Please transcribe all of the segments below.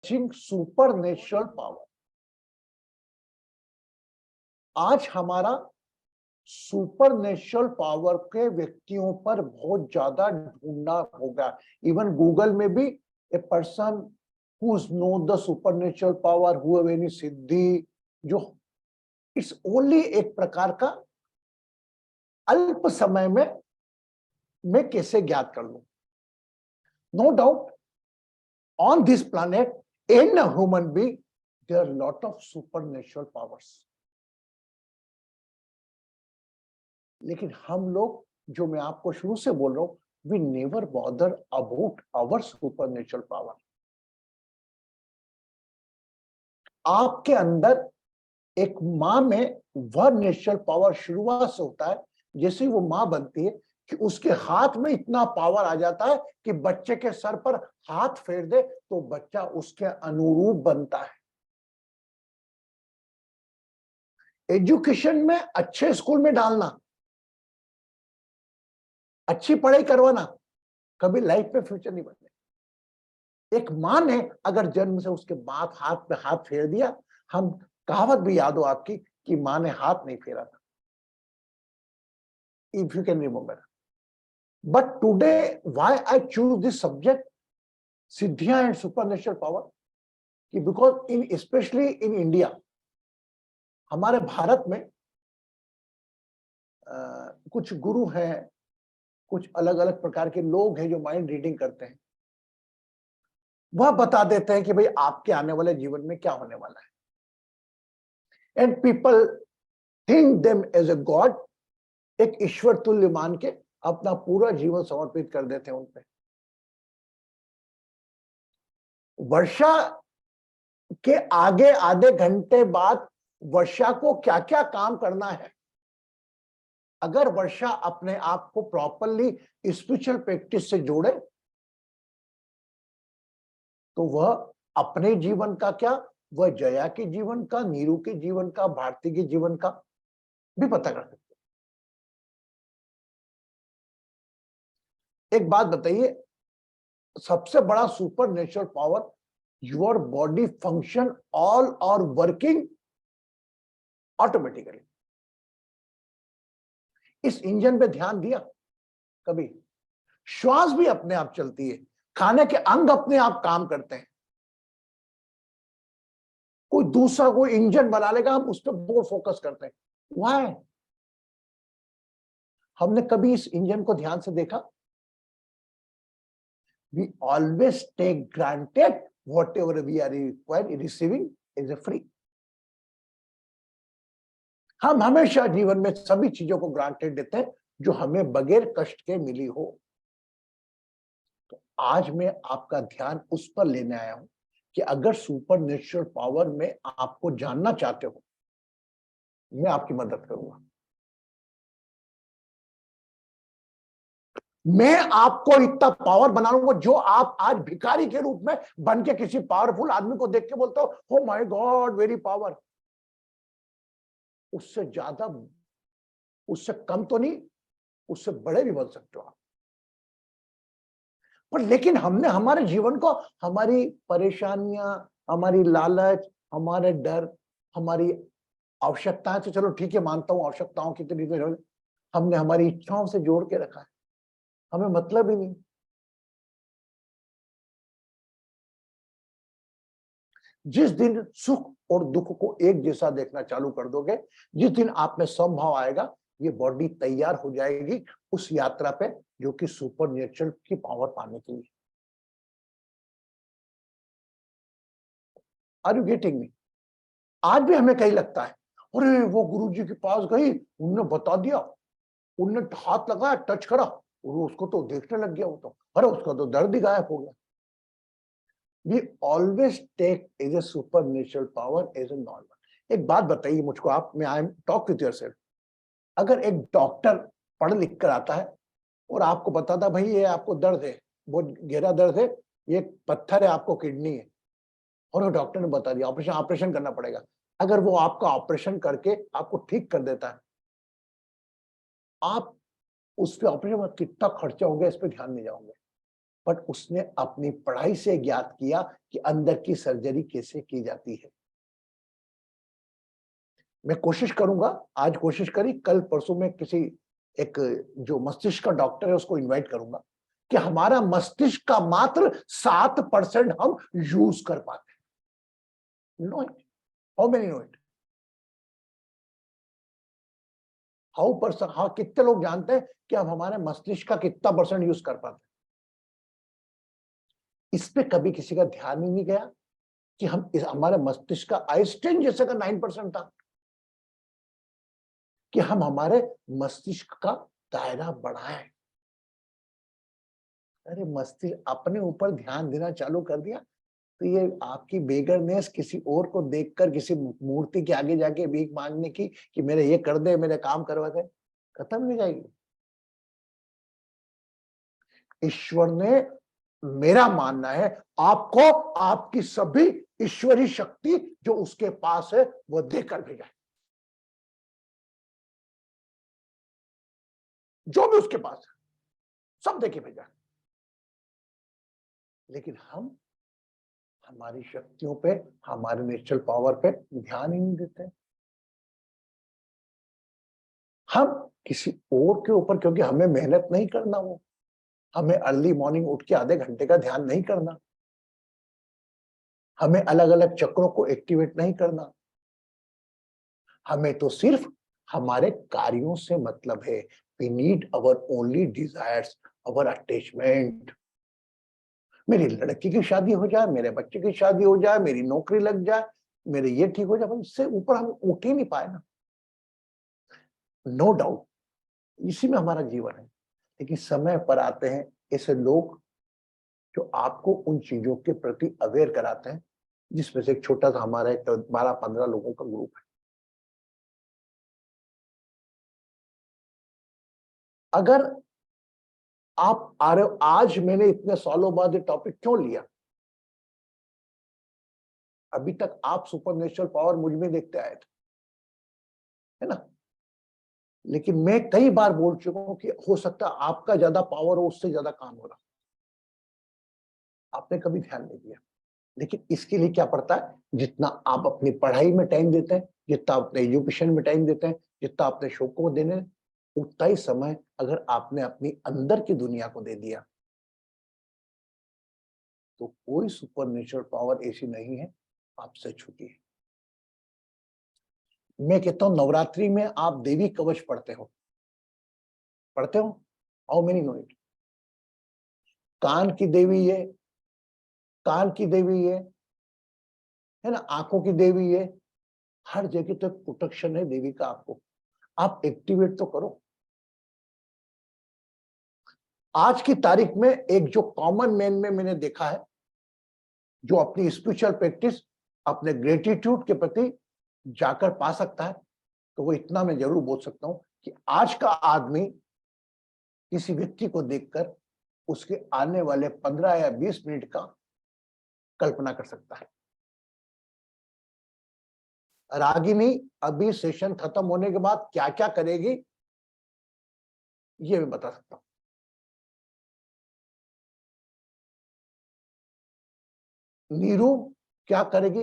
Super natural power. आज हमारा super natural power के व्यक्तियों पर बहुत ज्यादा ढूंढना होगा। इवन गूगल में भी a person who know the super natural power, who have any siddhi, जो इट्स ओनली एक प्रकार का अल्प समय में मैं कैसे ज्ञात कर लूं। No doubt on this planet in a human being there are lot of supernatural powers, लेकिन हम लोग, जो मैं आपको शुरू से बोल रहा हूं, we never bother about our supernatural power। आपके अंदर एक माँ में वह नेचुरल पावर शुरुआत से होता है। जैसे ही वो माँ बनती है कि उसके हाथ में इतना पावर आ जाता है कि बच्चे के सर पर हाथ फेर दे तो बच्चा उसके अनुरूप बनता है। एजुकेशन में अच्छे स्कूल में डालना, अच्छी पढ़ाई करवाना, कभी लाइफ में फ्यूचर नहीं बनने। एक माँ ने अगर जन्म से उसके बाप हाथ पे हाथ फेर दिया, हम कहावत भी याद हो आपकी कि माँ ने हाथ नहीं फेरा था, if you can remember. But today, why I choose this subject, सिद्धियां and supernatural power, कि because in especially in India, हमारे भारत में कुछ गुरु हैं, कुछ अलग अलग प्रकार के लोग हैं जो माइंड रीडिंग करते हैं। वह बता देते हैं कि भाई आपके आने वाले जीवन में क्या होने वाला है। And people think them as a god, एक ईश्वर तुल्य मान के अपना पूरा जीवन समर्पित कर देते हैं उन पे। वर्षा के आगे आधे घंटे बाद वर्षा को क्या क्या काम करना है, अगर वर्षा अपने आप को प्रॉपरली स्पिरिचुअल प्रैक्टिस से जोड़े तो वह अपने जीवन का क्या, वह जया के जीवन का, नीरू के जीवन का, भारती के जीवन का भी पता कर सकते। एक बात बताइए, सबसे बड़ा super natural power, your body function all और वर्किंग ऑटोमेटिकली। इस इंजन पे ध्यान दिया कभी? श्वास भी अपने आप चलती है, खाने के अंग अपने आप काम करते हैं। कोई दूसरा कोई इंजन बना लेगा, हम उस पर बहुत फोकस करते हैं। व्हाई? हमने कभी इस इंजन को ध्यान से देखा? We always take granted whatever we are receiving is a free। हम हमेशा जीवन में सभी चीजों को ग्रांटेड देते हैं जो हमें बगैर कष्ट के मिली हो। तो आज मैं आपका ध्यान उस पर लेने आया हूं कि अगर सुपर नेचुरल पावर में आपको जानना चाहते हो, मैं आपकी मदद करूंगा। मैं आपको इतना पावर बना लूंगा जो आप आज भिखारी के रूप में बन के किसी पावरफुल आदमी को देख के बोलते हो, oh my God very power. उससे ज्यादा, उससे कम तो नहीं, उससे बड़े भी बन सकते हो आप। पर लेकिन हमने हमारे जीवन को, हमारी परेशानियां, हमारी लालच, हमारे डर, हमारी आवश्यकताएं, तो चलो ठीक है मानता हूं आवश्यकताओं की तो हमने हमारी इच्छाओं से जोड़ के रखा है। हमें मतलब ही नहीं। जिस दिन सुख और दुख को एक जैसा देखना चालू कर दोगे, जिस दिन आप में समभाव आएगा, ये बॉडी तैयार हो जाएगी उस यात्रा पे जो कि सुपर नेचुरल की पावर पाने के लिए। Are you getting me? आज भी हमें कहीं लगता है, अरे वो गुरुजी के पास गई, उन्होंने बता दिया, उन्होंने हाथ लगाया, टच करा, और उसको तो देखने लग गया, वो तो अरे उसका तो दर्द ही गायब हो गया। We always take as a supernatural power as a normal। एक बात बताइए मुझको आप, मैं I am talk with yourself. अगर एक डॉक्टर पढ़ लिख कर आता है और आपको बताता भाई ये आपको दर्द है, बहुत गहरा दर्द है, ये पत्थर है, आपको किडनी है, और वो डॉक्टर ने बता दिया ऑपरेशन करना पड़ेगा। अगर वो आपका ऑपरेशन करके आपको ठीक कर देता है, आप उस पर ऑपरेशन में कितना खर्चा हो गया इस पर ध्यान नहीं जाओगे। बट उसने अपनी पढ़ाई से ज्ञात किया कि अंदर की सर्जरी कैसे की जाती है। मैं कोशिश करूंगा, आज कोशिश करी, कल परसों में किसी एक जो मस्तिष्क का डॉक्टर है उसको इनवाइट करूंगा कि हमारा मस्तिष्क का मात्र 7% हम यूज कर पाते हैं। Know it, how many know it, how percent, हाँ कितने लोग जानते हैं कि हम हमारे मस्तिष्क का कितना परसेंट यूज कर पाते हैं? इस पे कभी किसी का ध्यान ही नहीं गया कि हम हमारे मस्तिष्क का आइंस्टाइन जैसे का 9% था, कि हम हमारे मस्तिष्क का दायरा बढ़ाएं। अरे मस्तिष्क अपने ऊपर ध्यान देना चालू कर दिया तो ये आपकी बेगरनेस किसी और को देखकर किसी मूर्ति के आगे जाके भीख मांगने की कि मेरे ये कर दे, मेरे काम करवा दे, खत्म नहीं जाएगी। ईश्वर ने, मेरा मानना है, आपको आपकी सभी ईश्वरी शक्ति जो उसके पास है वो देकर भेजा है, जो भी उसके पास है सब देके भेजा है। लेकिन हम हमारी शक्तियों पे, हमारे नेचुरल पावर पे ध्यान ही नहीं देते। हम किसी और के ऊपर, क्योंकि हमें मेहनत नहीं करना, वो हमें अर्ली मॉर्निंग उठ के आधे घंटे का ध्यान नहीं करना, हमें अलग अलग चक्रों को एक्टिवेट नहीं करना, हमें तो सिर्फ हमारे कार्यों से मतलब है। We need our only desires, our attachment. मेरी लड़की की शादी हो जाए, मेरे बच्चे की शादी हो जाए, मेरी नौकरी लग जाए, मेरे ये ठीक हो जाए, भाई इससे ऊपर हम उठ ही नहीं पाए ना। नो डाउट इसी में हमारा जीवन है। लेकिन समय पर आते हैं ऐसे लोग जो आपको उन चीजों के प्रति अवेयर कराते हैं, जिसमें से एक छोटा सा हमारा एक 12-15 लोगों का ग्रुप है। अगर आप आ रहे हो, आज मैंने इतने सालों बाद ये टॉपिक क्यों लिया? अभी तक आप सुपरनेचुरल पावर मुझ में देखते आए थे, है ना? लेकिन मैं कई बार बोल चुका हूं कि हो सकता है आपका ज्यादा पावर हो, उससे ज्यादा काम हो रहा, आपने कभी ध्यान नहीं दिया। लेकिन इसके लिए क्या पड़ता है, जितना आप अपनी पढ़ाई में टाइम देते हैं, जितना अपने एजुकेशन में टाइम देते हैं, जितना अपने शौकों को देने, उतना ही समय अगर आपने अपनी अंदर की दुनिया को दे दिया तो कोई सुपरनेचुरल पावर ऐसी नहीं है आपसे छूटी है। मैं कहता हूं नवरात्रि में आप देवी कवच पढ़ते हो, पढ़ते हो? How many know it? कान की देवी है, कान की देवी है ना, आंखों की देवी है, हर जगह तक प्रोटेक्शन है देवी का आपको। आप एक्टिवेट तो करो। आज की तारीख में एक जो कॉमन मैन में मैंने देखा है, जो अपनी स्पिरिचुअल प्रैक्टिस अपने ग्रेटिट्यूड के प्रति जाकर पा सकता है, तो वो इतना मैं जरूर बोल सकता हूं कि आज का आदमी किसी व्यक्ति को देखकर उसके आने वाले 15 या 20 मिनट का कल्पना कर सकता है। रागिनी अभी सेशन खत्म होने के बाद क्या क्या करेगी ये मैं बता सकता हूं। नीरू क्या करेगी,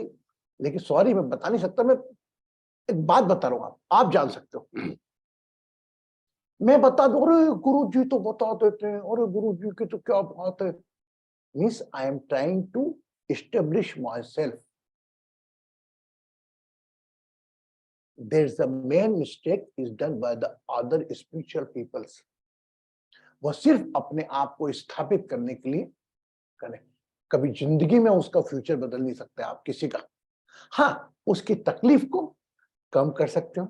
लेकिन सॉरी मैं बता नहीं सकता। मैं एक बात बता रहा हूं, आप जान सकते हो। मैं बता दूं, अरे गुरु जी तो बता देते हैं, अरे गुरु जी की तो क्या बात है। Means I am trying to establish myself. There's the main mistake is done by the other spiritual peoples. वो सिर्फ अपने आप को स्थापित करने के लिए करें, कभी जिंदगी में उसका फ्यूचर बदल नहीं सकते आप किसी का। हाँ, उसकी तकलीफ को कम कर सकते हो,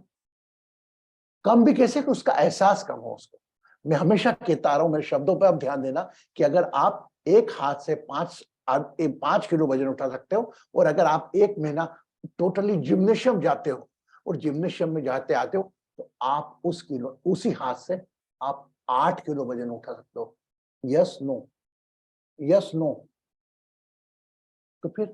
कम भी कैसे कि उसका एहसास कम हो उसको। मैं हमेशा कहता आ रहा हूं, मेरे शब्दों पर आप ध्यान देना कि अगर आप एक हाथ से 5 किलो वजन उठा सकते हो, और अगर आप एक महीना टोटली जिम्नेशियम जाते हो और जिम्नेशियम में जाते आते हो, तो आप उसी हाथ से आप 8 किलो वजन उठा सकते हो। Yes no, yes no. तो फिर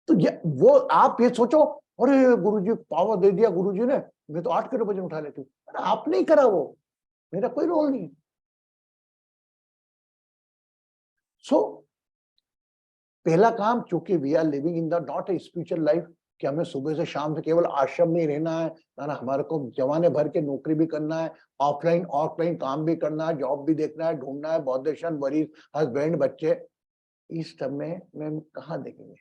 तो ये वो आप ये सोचो, अरे गुरुजी पावर दे दिया गुरुजी ने, मैं तो 8 किलो वजन उठा लेती हूँ। अरे आप नहीं करा वो, मेरा कोई रोल नहीं। सो पहला काम, चूंकि we are living in the not a spiritual life, कि हमें सुबह से शाम से केवल आश्रम में ही रहना है ना, हमारे को जमाने भर के नौकरी भी करना है, ऑफलाइन ऑफलाइन काम भी करना है, जॉब भी देखना है, ढूंढना है, बहुत वरीज, हस्बैंड, बच्चे, इस सब में कहाँ देखेंगे।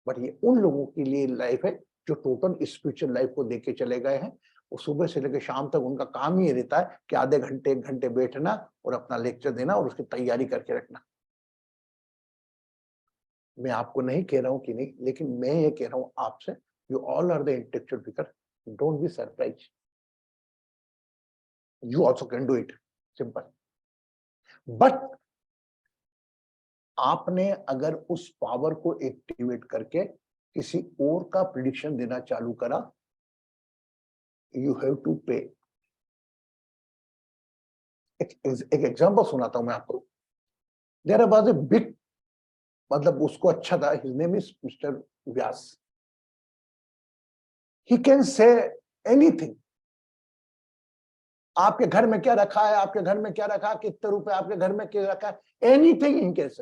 बट ये उन लोगों के लिए लाइफ है जो टोटल स्पिरिचुअल लाइफ को देख के चले गए हैं। वो सुबह से लेकर शाम तक उनका काम ही रहता है कि आधे घंटे 1 घंटे बैठना और अपना लेक्चर देना और उसकी तैयारी करके रखना। मैं आपको नहीं कह रहा हूं कि नहीं, लेकिन मैं ये कह रहा हूं आपसे, you all are the intellectual speaker, don't be surprise, you also can do it, simple. But आपने अगर उस पावर को एक्टिवेट करके किसी और का प्रिडिक्शन देना चालू करा, यू हैव टू पे। एक एग्जांपल सुनाता हूं मैं आपको। देयर वाज ए बिग, मतलब उसको अच्छा था, his name is mister Vyas. He can say anything. आपके घर में क्या रखा है, आपके घर में क्या रखा है, कितने रुपए आपके घर में क्या रखा है, anything in case.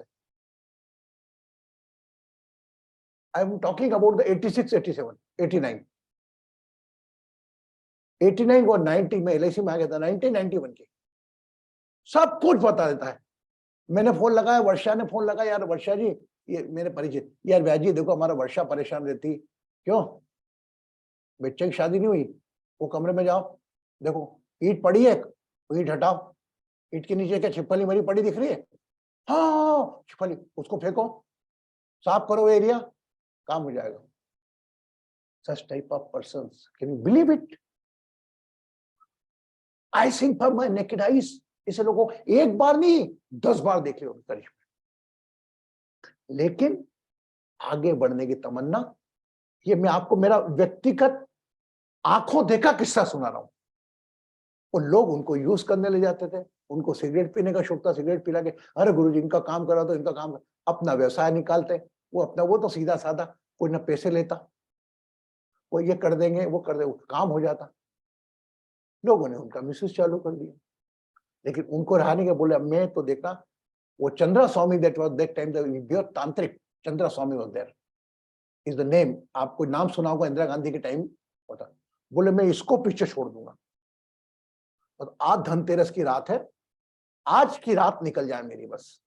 I am talking about the 86, 87, 89, 89 और 90 में एलआईसी में आ गया था, 1991 की, सब कुछ बता देता है। मैंने फोन लगाया, वर्षा ने फोन लगाया, यार वर्षा जी, ये मेरे परिचित, यार व्यास जी देखो हमारा वर्षा परेशान रहती। क्यों? बच्चे की शादी नहीं हुई? वो कमरे में जाओ, देखो ईंट पड़ी है, ईंट हटाओ, ईंट के नीचे क्या छिपकली मरी पड़ी दिख रही है? हाँ छिपकली, उसको फेंको, साफ करो एरिया, काम हो जाएगा। Such type of persons, can you believe it? I sing for my naked eyes. इसे लोगों एक बार नहीं 10 बार देख लियो करीब में। लेकिन आगे बढ़ने की तमन्ना, ये मैं आपको मेरा व्यक्तिगत आंखों देखा किस्सा सुना रहा हूं। वो लोग उनको यूज करने ले जाते थे, उनको सिगरेट पीने का शौक था, सिगरेट पिला के, अरे गुरुजी इनका काम करा, तो इनका काम, अपना व्यवसाय निकालते। वो अपना, वो तो सीधा साधा, कोई ना पैसे लेता, वो ये कर देंगे वो कर देंगे, काम हो जाता। लोगों ने उनका मिसयूज चालू कर दिया। लेकिन उनको रहा नहीं, कि बोले मैं तो देखा, वो Chandra Swami, that was that time the tantrik Chandra Swami was there, is the name. आपको नाम सुना होगा, इंदिरा गांधी के टाइम होता। बोले मैं इसको पीछे छोड़ दूंगा, और आज धनतेरस की रात है, आज की रात निकल जाए मेरी बस।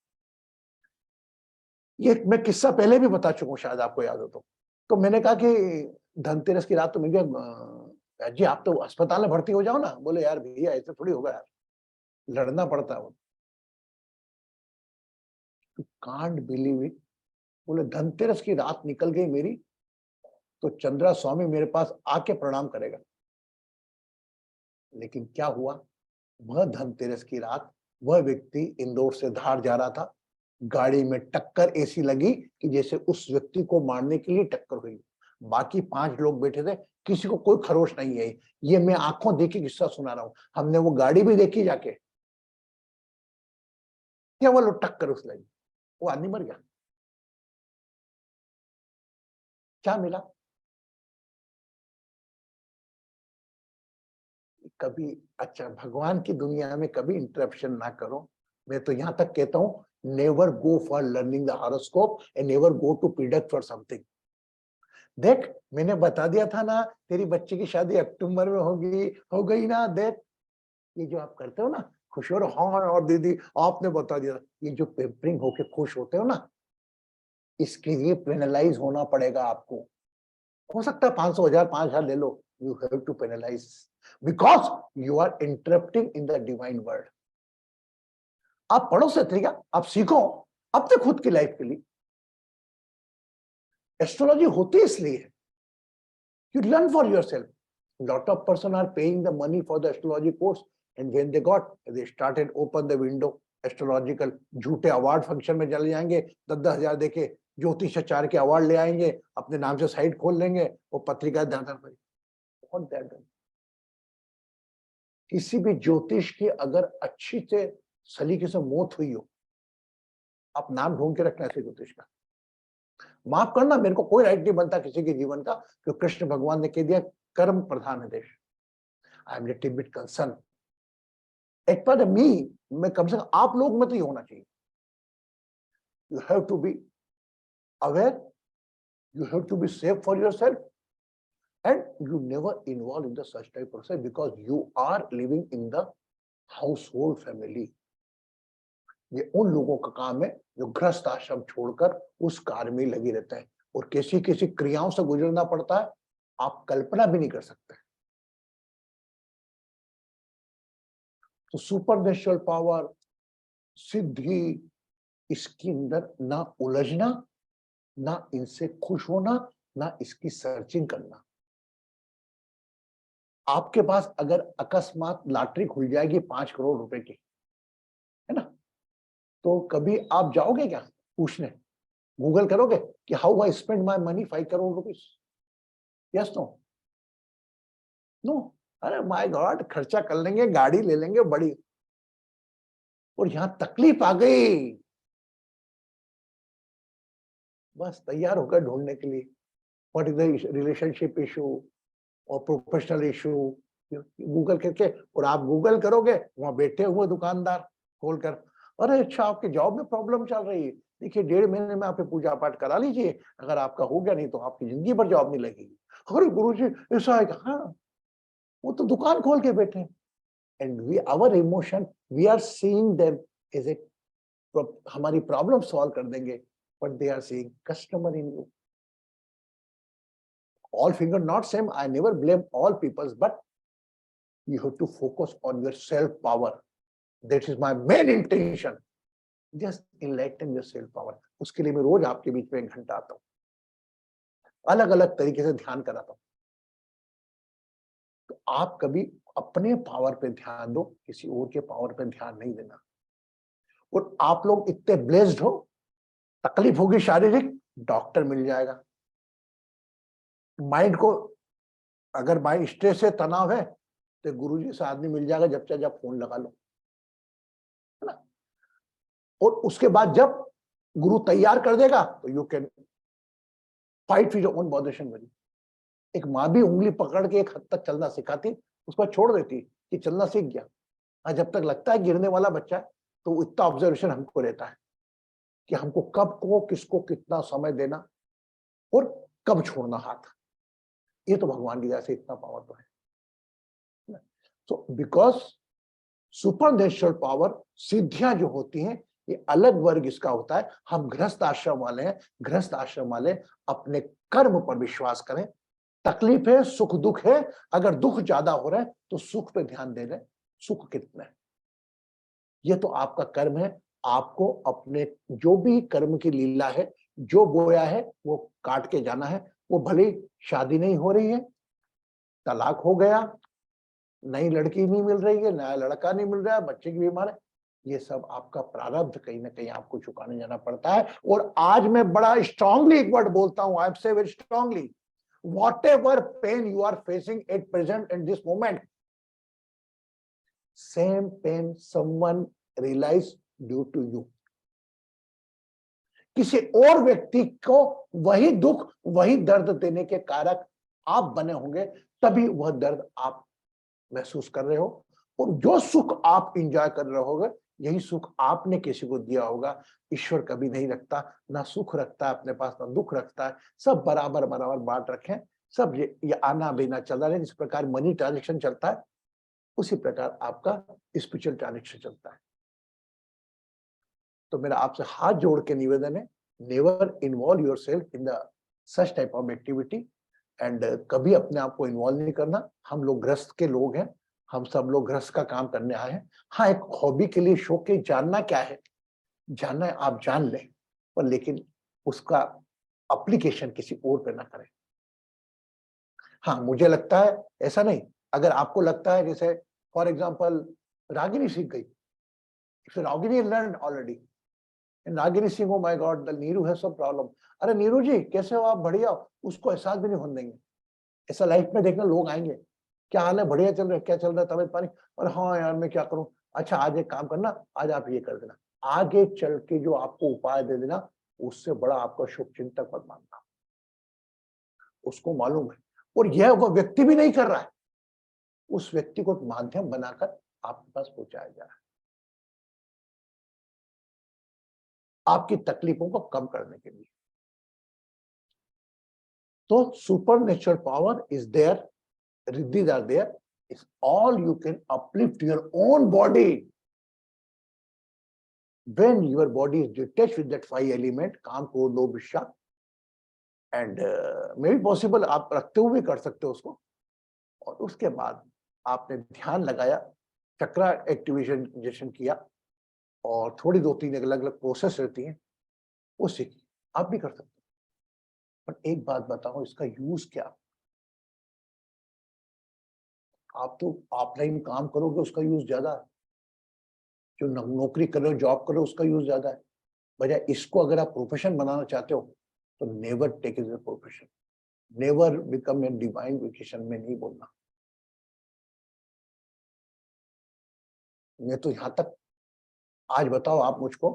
ये मैं किस्सा पहले भी बता चुका हूं, शायद आपको याद हो तो मैंने कहा कि धनतेरस की रात तो मुझे, जी आप तो अस्पताल में भर्ती हो जाओ ना। बोले यार भैया ऐसे थोड़ी होगा यार, लड़ना पड़ता है। Can't believe it. बोले धनतेरस की रात निकल गई मेरी, तो चंद्रा स्वामी मेरे पास आके प्रणाम करेगा। लेकिन क्या हुआ, वह धनतेरस की रात वह व्यक्ति इंदौर से धार जा रहा था, गाड़ी में टक्कर ऐसी लगी कि जैसे उस व्यक्ति को मारने के लिए टक्कर हुई। बाकी 5 लोग बैठे थे, किसी को कोई खरोश नहीं आई। ये मैं आंखों देखी किस्सा सुना रहा हूं, हमने वो गाड़ी भी देखी जाके, क्या वो टक्कर उस लगी, वो आदमी मर गया। क्या मिला? कभी, अच्छा भगवान की दुनिया में कभी इंटरप्शन ना करो। मैं तो यहां तक कहता हूं, never go for learning the horoscope and never go to predict for something. देख मैंने बता दिया था ना, तेरी बच्ची की शादी अक्टूबर में होगी, हो गई ना। देख ये जो आप करते हो ना, खुश हो रहे, हाँ और दीदी आपने बता दिया, ये जो पेम्परिंग होके खुश होते हो ना, इसके लिए पेनलाइज होना पड़ेगा आपको। हो सकता है 500, 1000, 5000 ले लो, you have to penalise, because you are interrupting in the divine world. आप पढ़ो से तरीका, आप सीखो अपने खुद की लाइफ के लिए। एस्ट्रोलॉजी होती इसलिए है, you learn for yourself. Lot of person are paying the money for the astrology course, and when they started open the window astrological, झूठे अवार्ड फंक्शन में चले जाएंगे, 10,000 देके ज्योतिषाचार्य के अवार्ड ले आएंगे, अपने नाम से साइट खोल लेंगे, वो पत्रिका बहुत। किसी भी ज्योतिष की अगर अच्छी से सलीके से मौत हुई हो, आप नाम ढूंढ के रखना ऐसे ज्योतिष का। माफ करना, मेरे को कोई राइट नहीं बनता किसी के जीवन का, क्योंकि कृष्ण भगवान ने कह दिया कर्म प्रधान है देश। I am little bit concern at पर मी, मैं कम से कम आप लोग में तो ये होना चाहिए। You have to be aware, you have to be safe for yourself, and you never involve in the such type process because you are living in the household family. ये उन लोगों का काम है जो गृहस्थ आश्रम छोड़कर उस कार्य में लगे रहते हैं और कैसी कैसी क्रियाओं से गुजरना पड़ता है आप कल्पना भी नहीं कर सकते। तो सुपरनेचुरल पावर, सिद्धि, इसके अंदर ना उलझना, ना इनसे खुश होना, ना इसकी सर्चिंग करना। आपके पास अगर अकस्मात लॉटरी खुल जाएगी 5 करोड़ रुपए की, है ना, तो कभी आप जाओगे क्या पूछने, गूगल करोगे कि how I spend my money 5 crore rupees? Yes no? No. अरे माय गॉड, खर्चा कर लेंगे, गाड़ी ले लेंगे बड़ी, और यहां तकलीफ आ गई, बस तैयार होकर ढूंढने के लिए what is the relationship issue और प्रोफेशनल इशू, गूगल करके, और आप गूगल करोगे वहां बैठे हुए दुकानदार खोलकर, अरे अच्छा आपके जॉब में प्रॉब्लम चल रही है, देखिए 1.5 महीने में आप पूजा पाठ करा लीजिए, अगर आपका हो गया नहीं तो आपकी जिंदगी भर जॉब नहीं लगेगी। अरे गुरुजी ऐसा है? हाँ, वो तो दुकान खोल के बैठे हैं, and we our emotion we are seeing them as a, हमारी प्रॉब्लम सॉल्व कर देंगे, but they are seeing customer in you. All finger not same, I never blame all peoples, but you have to focus on your self power. That is my main intention. Just enlighten your self power. उसके लिए मैं रोज आपके बीच में 1 घंटा आता हूँ, अलग अलग तरीके से ध्यान कराता हूँ। तो आप कभी अपने पावर पे ध्यान दो, किसी और के पावर पे ध्यान नहीं देना। और आप लोग इतने ब्लेस्ड हो, तकलीफ होगी शारीरिक, डॉक्टर मिल जाएगा। माइंड को अगर माइंड स्ट्रेस है, तनाव है, तो गुरुजी से आदमी मिल जाएगा, जब चाहे जब फोन लगा लो, है ना। और उसके बाद जब गुरु तैयार कर देगा तो you can fight with your own botheration worry. एक माँ भी उंगली पकड़ के एक हद तक चलना सिखाती, उसको छोड़ देती कि चलना सीख गया। हाँ, जब तक लगता है गिरने वाला बच्चा है तो इतना ऑब्जर्वेशन हमको रहता है कि हमको कब को किसको कितना समय देना और कब छोड़ना हाथ। ये तो भगवान की दया से इतना पावर तो है। So because सुपरनेचुरल पावर, सिद्धियां जो होती हैं, ये अलग वर्ग इसका होता है। हम गृहस्थ आश्रम वाले हैं, गृहस्थ आश्रम वाले अपने कर्म पर विश्वास करें। तकलीफ है, सुख दुख है, अगर दुख ज्यादा हो रहा है तो सुख पे ध्यान दे रहे, सुख कितना है, ये तो आपका कर्म है। आपको अपने जो भी कर्म की लीला है, जो बोया है वो काट के जाना है। वो भले शादी नहीं हो रही है, तलाक हो गया, नई लड़की नहीं मिल रही है, नया लड़का नहीं मिल रहा है, बच्चे की बीमार है, ये सब आपका प्रारब्ध कहीं ना कहीं आपको चुकाने जाना पड़ता है। और आज मैं बड़ा स्ट्रांगली एक वर्ड बोलता हूं, आई से very strongly, whatever pain you are facing at present in this moment, same pain someone realize due to you. किसी और व्यक्ति को वही दुख, वही दर्द देने के कारक आप बने होंगे, तभी वह दर्द आप महसूस कर रहे हो। और जो सुख आप एंजॉय कर रहे होगे, यही सुख आपने किसी को दिया होगा। ईश्वर कभी नहीं रखता, ना सुख रखता है अपने पास, ना दुख रखता है, सब बराबर बराबर बांट रखें। सब ये आना बिना चल रहा है। जिस प्रकार मनी ट्रांजेक्शन चलता है, उसी प्रकार आपका स्पिरिचुअल ट्रांजेक्शन चलता है। तो मेरा आपसे हाथ जोड़ के निवेदन है, never involve yourself in the such type of activity, and कभी अपने आप को इन्वॉल्व नहीं करना। हम लोग गृहस्थ के लोग हैं, हम सब लोग गृहस्थ का काम करने आए हैं। हाँ, एक हॉबी के लिए, शौक के, जानना क्या है, जानना है आप जान लें, पर लेकिन उसका एप्लीकेशन किसी और पे ना करें। हाँ, मुझे लगता है ऐसा नहीं, अगर आपको लगता है जैसे फॉर एग्जांपल रागिनी सीख गई, Ragini learn already, Ragini Singh, oh my God, the Neeru है सब प्रॉब्लम। अरे नीरू जी कैसे हो आप, बढ़िया, उसको एहसास भी नहीं होने देंगे। ऐसा लाइफ में देखना, लोग आएंगे, क्या हाल है, बढ़िया चल रहा है, क्या चल रहा है, तबीयत पानी, और हाँ यार मैं क्या करूं, अच्छा आज एक काम करना, आज आप ये कर देना, आगे चल के जो आपको उपाय दे देना, उससे बड़ा आपका शुभ चिंतक मत मानना। उसको मालूम है, और यह वो व्यक्ति भी नहीं कर रहा है, उस व्यक्ति को माध्यम बनाकर आपके पास पहुंचाया जा रहा है। आपकी तकलीफों को कम करने के लिए। तो super natural power is there, riddhis are there, is all you can uplift your own body when your body is detached with that 5 element, काम को लोभ इच्छा, एंड मे बी पॉसिबल आप रखते हुए भी कर सकते हो उसको। और उसके बाद आपने ध्यान लगाया, चक्रा एक्टिवेशन किया, और थोड़ी 2-3 अलग अलग प्रोसेस रहती हैं, वो सीखी, आप भी कर सकते हो। पर एक बात बताओ, इसका यूज क्या? आप तो ऑफलाइन काम करोगे, उसका यूज ज्यादा है। जो नौकरी कर रहे हो, जॉब कर रहे हो, उसका यूज ज्यादा है। बजाय इसको अगर आप प्रोफेशन बनाना चाहते हो, तो never take it as a profession, never become a divine vacation में नहीं बोलना। मैं तो यहां तक, आज बताओ आप मुझको,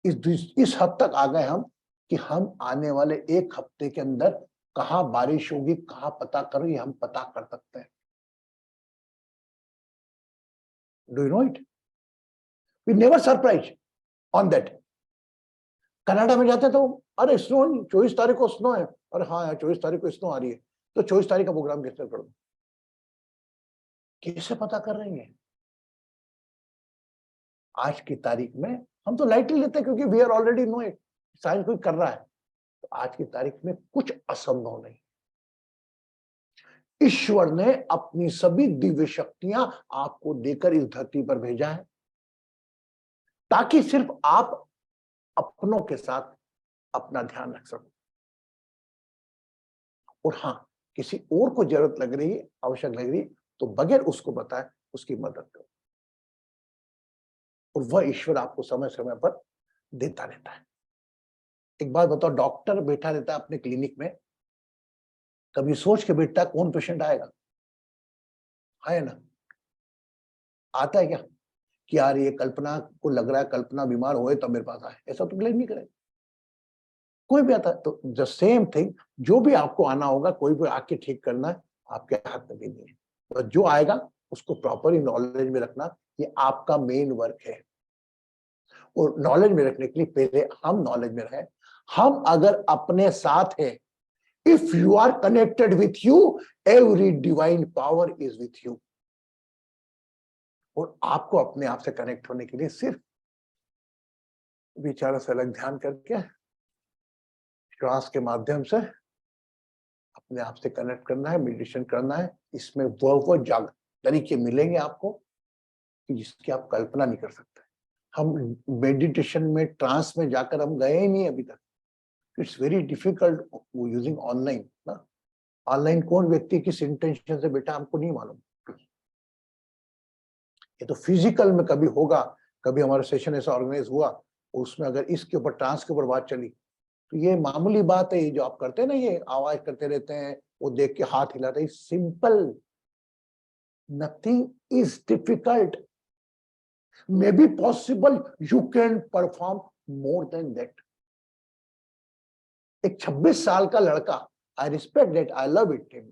इस हद तक आ गए हम कि हम आने वाले 1 हफ्ते के अंदर कहां बारिश होगी, कहां पता करो, ये हम पता कर सकते हैं। Do you know it? We never surprise on that. Canada में जाते तो अरे स्नो, 24 तारीख को स्नो है, अरे हाँ यार 24 तारीख को स्नो आ रही है, तो 24 तारीख का प्रोग्राम कैंसिल कर दो। कैसे पता कर रही है? आज की तारीख में हम तो लाइटली लेते हैं, क्योंकि we are already know it, science कोई कर रहा है। तो आज की तारीख में कुछ असंभव नहीं। ईश्वर ने अपनी सभी दिव्य शक्तियां आपको देकर इस धरती पर भेजा है, ताकि सिर्फ आप अपनों के साथ अपना ध्यान रख सको। और हाँ, किसी और को जरूरत लग रही है, आवश्यक लग रही है, तो बगैर उसको बताए उसकी मदद करो, और वह ईश्वर आपको समय समय पर देता रहता है। एक बात बताओ, डॉक्टर बैठा रहता है अपने क्लिनिक में, कभी सोच के बैठता है कौन पेशेंट आएगा? है ना? आता है क्या कि यार ये कल्पना को लग रहा है, कल्पना बीमार होए तो मेरे पास आए, ऐसा तो ब्लेम नहीं करेगा कोई भी आता है। तो द सेम थिंग, जो भी आपको आना होगा, कोई भी आके ठीक करना है, आपके हाथ में भी नहीं है। तो जो आएगा उसको प्रॉपरली नॉलेज में रखना, ये आपका मेन वर्क है। और नॉलेज में रखने के लिए पहले हम नॉलेज में रहे। हम अगर अपने साथ हैं, if you are connected with you, every divine power is with you. और आपको अपने आप से कनेक्ट होने के लिए सिर्फ विचारों से अलग ध्यान करके, श्वास के माध्यम से अपने आप से कनेक्ट करना है, मेडिटेशन करना है। इसमें वो जाग तरीके मिलेंगे आपको कि जिसकी आप कल्पना नहीं कर सकते। हम मेडिटेशन में, ट्रांस में जाकर हम गए ही नहीं अभी तक। It's very difficult using online ना। ऑनलाइन कौन व्यक्ति किस इंटेंशन से बैठा हमको नहीं मालूम। ये तो फिजिकल में कभी होगा, कभी हमारा सेशन ऐसा ऑर्गेनाइज हुआ, उसमें अगर इसके ऊपर, ट्रांस के ऊपर बात चली, तो ये मामूली बात है। ये जो आप करते हैं ना, ये आवाज करते रहते हैं, वो देख के हाथ हिलाते हैं, simple, nothing is difficult, may be possible, you can perform more than that. एक 26 साल का लड़का, I respect that, I love it,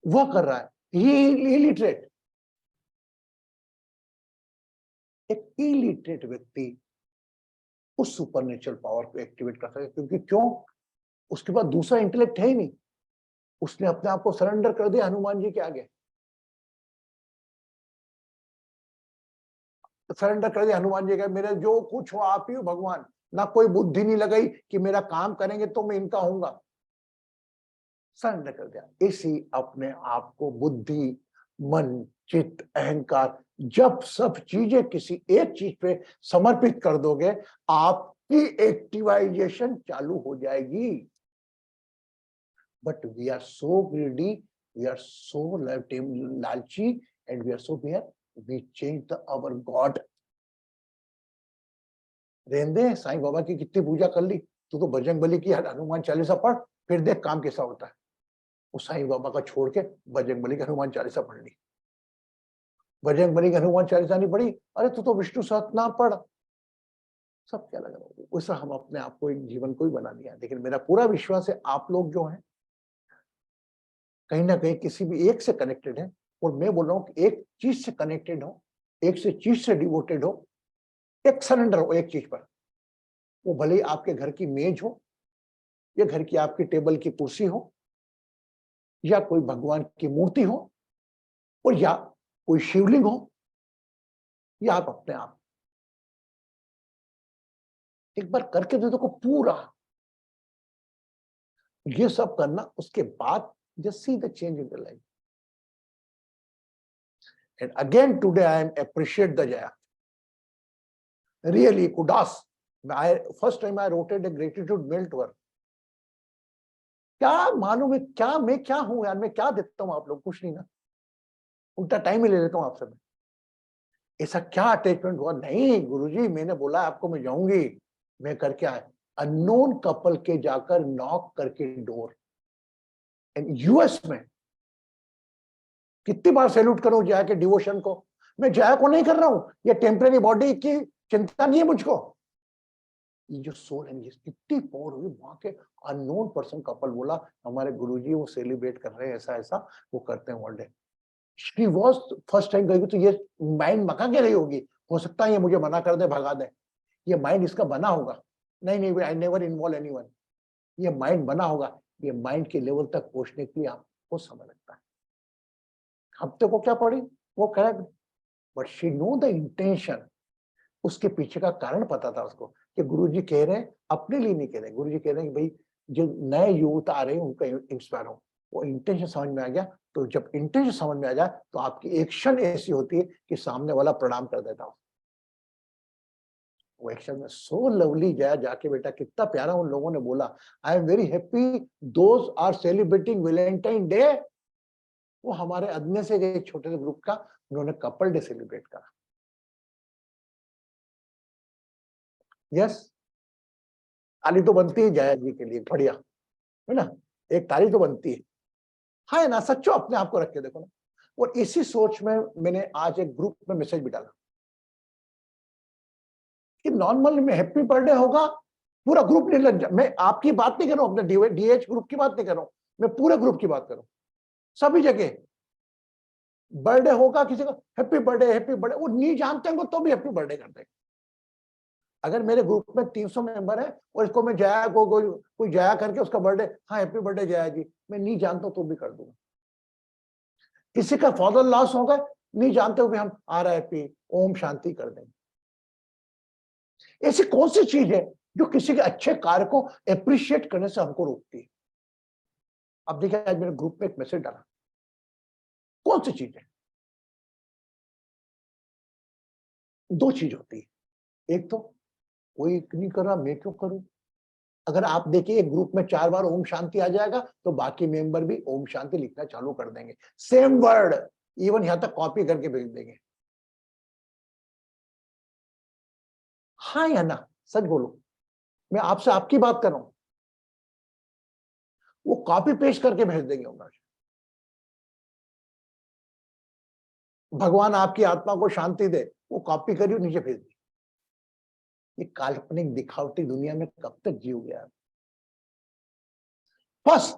वह कर रहा है, ही इलिटरेट। एक इलिटरेट व्यक्ति उस सुपरनेचुरल पावर को एक्टिवेट कर सकता है, क्योंकि क्यों? उसके पास दूसरा इंटेलेक्ट है ही नहीं। उसने अपने आप को सरेंडर कर दिया हनुमान जी के आगे, सरेंडर कर दिया हनुमान जी के, मेरे जो कुछ हो आप ही हो भगवान। ना कोई बुद्धि नहीं लगाई कि मेरा काम करेंगे तो मैं इनका होऊंगा, सरेंडर कर दिया। इसी अपने आप को बुद्धि, मन, चित्त, अहंकार, जब सब चीजें किसी एक चीज पे समर्पित कर दोगे, आपकी एक्टिवाइजेशन चालू हो जाएगी। But we are so greedy, we are so लालची, and we are so where we change our god. रहने साईं बाबा की कितनी पूजा कर ली, तू तो बजरंग बली की हनुमान चालीसा पढ़, फिर देख काम कैसा होता है। वो साईं बाबा का छोड़ के बजरंग बली का हनुमान चालीसा पढ़ ली। बजरंग बली का हनुमान चालीसा नहीं पढ़ी, अरे तू तो विष्णु सहस्त्रनाम पढ़। सब क्या लगा, वैसा हम अपने आप को, एक जीवन को ही बना लिया। लेकिन मेरा पूरा विश्वास है आप लोग जो हैं, कहीं ना कहीं किसी भी एक से कनेक्टेड है। और मैं बोल रहा हूँ कि एक चीज से कनेक्टेड हो, एक से चीज से डिवोटेड हो, एक सरेंडर हो एक चीज पर, वो भले ही आपके घर की मेज हो, या घर की आपकी टेबल की कुर्सी हो, या कोई भगवान की मूर्ति हो, और या कोई शिवलिंग हो, या आप अपने आप एक बार करके दे दो पूरा, ये सब करना, उसके बाद just see the change in the life. And again today I am appreciate the Jaya, really kudos. I first time I wrote a gratitude mail to her. क्या मालूम है क्या मैं क्या हूं यार, मैं क्या देता हूं आप लोग, कुछ नहीं ना, उल्टा टाइम ही ले लेता हूं आपसे. मैं ऐसा क्या अटैचमेंट हुआ? नहीं गुरुजी, मैंने बोला आपको मैं जाऊंगी, मैं करके आए. अननोन कपल के जाकर नॉक करके डोर, एंड यूएस में कितनी बार सैल्यूट करूं जया के डिवोशन को. मैं जया को नहीं कर रहा हूं, ये टेम्परेरी बॉडी की चिंता नहीं है मुझको. ये जो सोल एंड कितनी पावर हुई. वहां के अननोन पर्सन कपल बोला हमारे गुरुजी वो सेलिब्रेट कर रहे हैं, ऐसा ऐसा वो करते हैं world day. She was first time गई, तो ये माइंड मका के रही होगी, हो सकता है ये मुझे मना कर दे, भगा दे, ये माइंड इसका बना होगा. नहीं नहीं, आई नेवर इन्वॉल्व एनीवन. ये माइंड बना होगा. ये माइंड के लेवल तक पहुंचने के लिए आपको समय लगता है. हफ्ते को क्या पड़ी वो correct, but she know the intention. उसके पीछे का कारण पता था उसको कि गुरुजी कह रहे हैं, अपने लिए नहीं कह रहे, गुरुजी कह रहे हैं कि भाई जो नए यूथ आ रहे हैं उनका इंस्पायर हो. वो इंटेंशन समझ में आ गया. तो जब इंटेंशन समझ में आ जाए तो आपकी एक्शन ऐसी होती है कि सामने वाला प्रणाम कर देता हो. वो एक्शन में सो लवली जया, जाके बेटा कितना प्यारा उन लोगों ने बोला, I am very happy those are celebrating Valentine day. वो हमारे अदने से एक छोटे से ग्रुप का, उन्होंने कपल डे सेलिब्रेट करा. यस, ताली तो बनती है जया जी के लिए, बढ़िया है ना, एक ताली तो बनती है. हाँ है ना, सच्चो अपने आप को रख के देखो ना. और इसी सोच में मैंने आज एक ग्रुप में मैसेज भी डाला कि नॉर्मल में हैप्पी बर्थडे होगा, पूरा ग्रुप नहीं लग जाए. मैं आपकी बात नहीं कर रहा हूं, अपने डीएच ग्रुप की बात नहीं कर रहा हूं, मैं पूरे ग्रुप की बात कर रहा हूं. सभी जगह बर्थडे होगा, किसी का हैप्पी बर्थडे हैप्पी बर्थडे, वो नहीं जानते हैं तो भी हैप्पी बर्थडे करते हैं. अगर मेरे ग्रुप में 300 मेंबर है और इसको मैं जया को कोई जया करके उसका बर्थडे, हाँ हैप्पी बर्थडे जया जी, मैं नहीं जानता तो भी कर दूंगा. किसी का फादर लॉस होगा, नहीं जानते हुए हम RIP ओम शांति कर देंगे. ऐसी कौन सी चीज है जो किसी के अच्छे कार्य को अप्रिशिएट करने से हमको रोकती है? अब देखिए आज मेरे ग्रुप में एक मैसेज डाला, कौन सी चीज है? दो चीज होती है. एक तो कोई नहीं कर रहा, मैं क्यों करूं. अगर आप देखिए एक ग्रुप में 4 बार ओम शांति आ जाएगा तो बाकी मेंबर भी ओम शांति लिखना चालू कर देंगे, सेम वर्ड, इवन यहां तक कॉपी करके भेज देंगे. हाँ या ना, सच बोलो, मैं आपसे आपकी बात कर रहा हूं. वो कॉपी पेस्ट करके भेज देंगे उम्र. भगवान आपकी आत्मा को शांति दे, वो कॉपी करिए नीचे भेज दी. ये काल्पनिक दिखावटी दुनिया में कब तक जियोगे आप? First,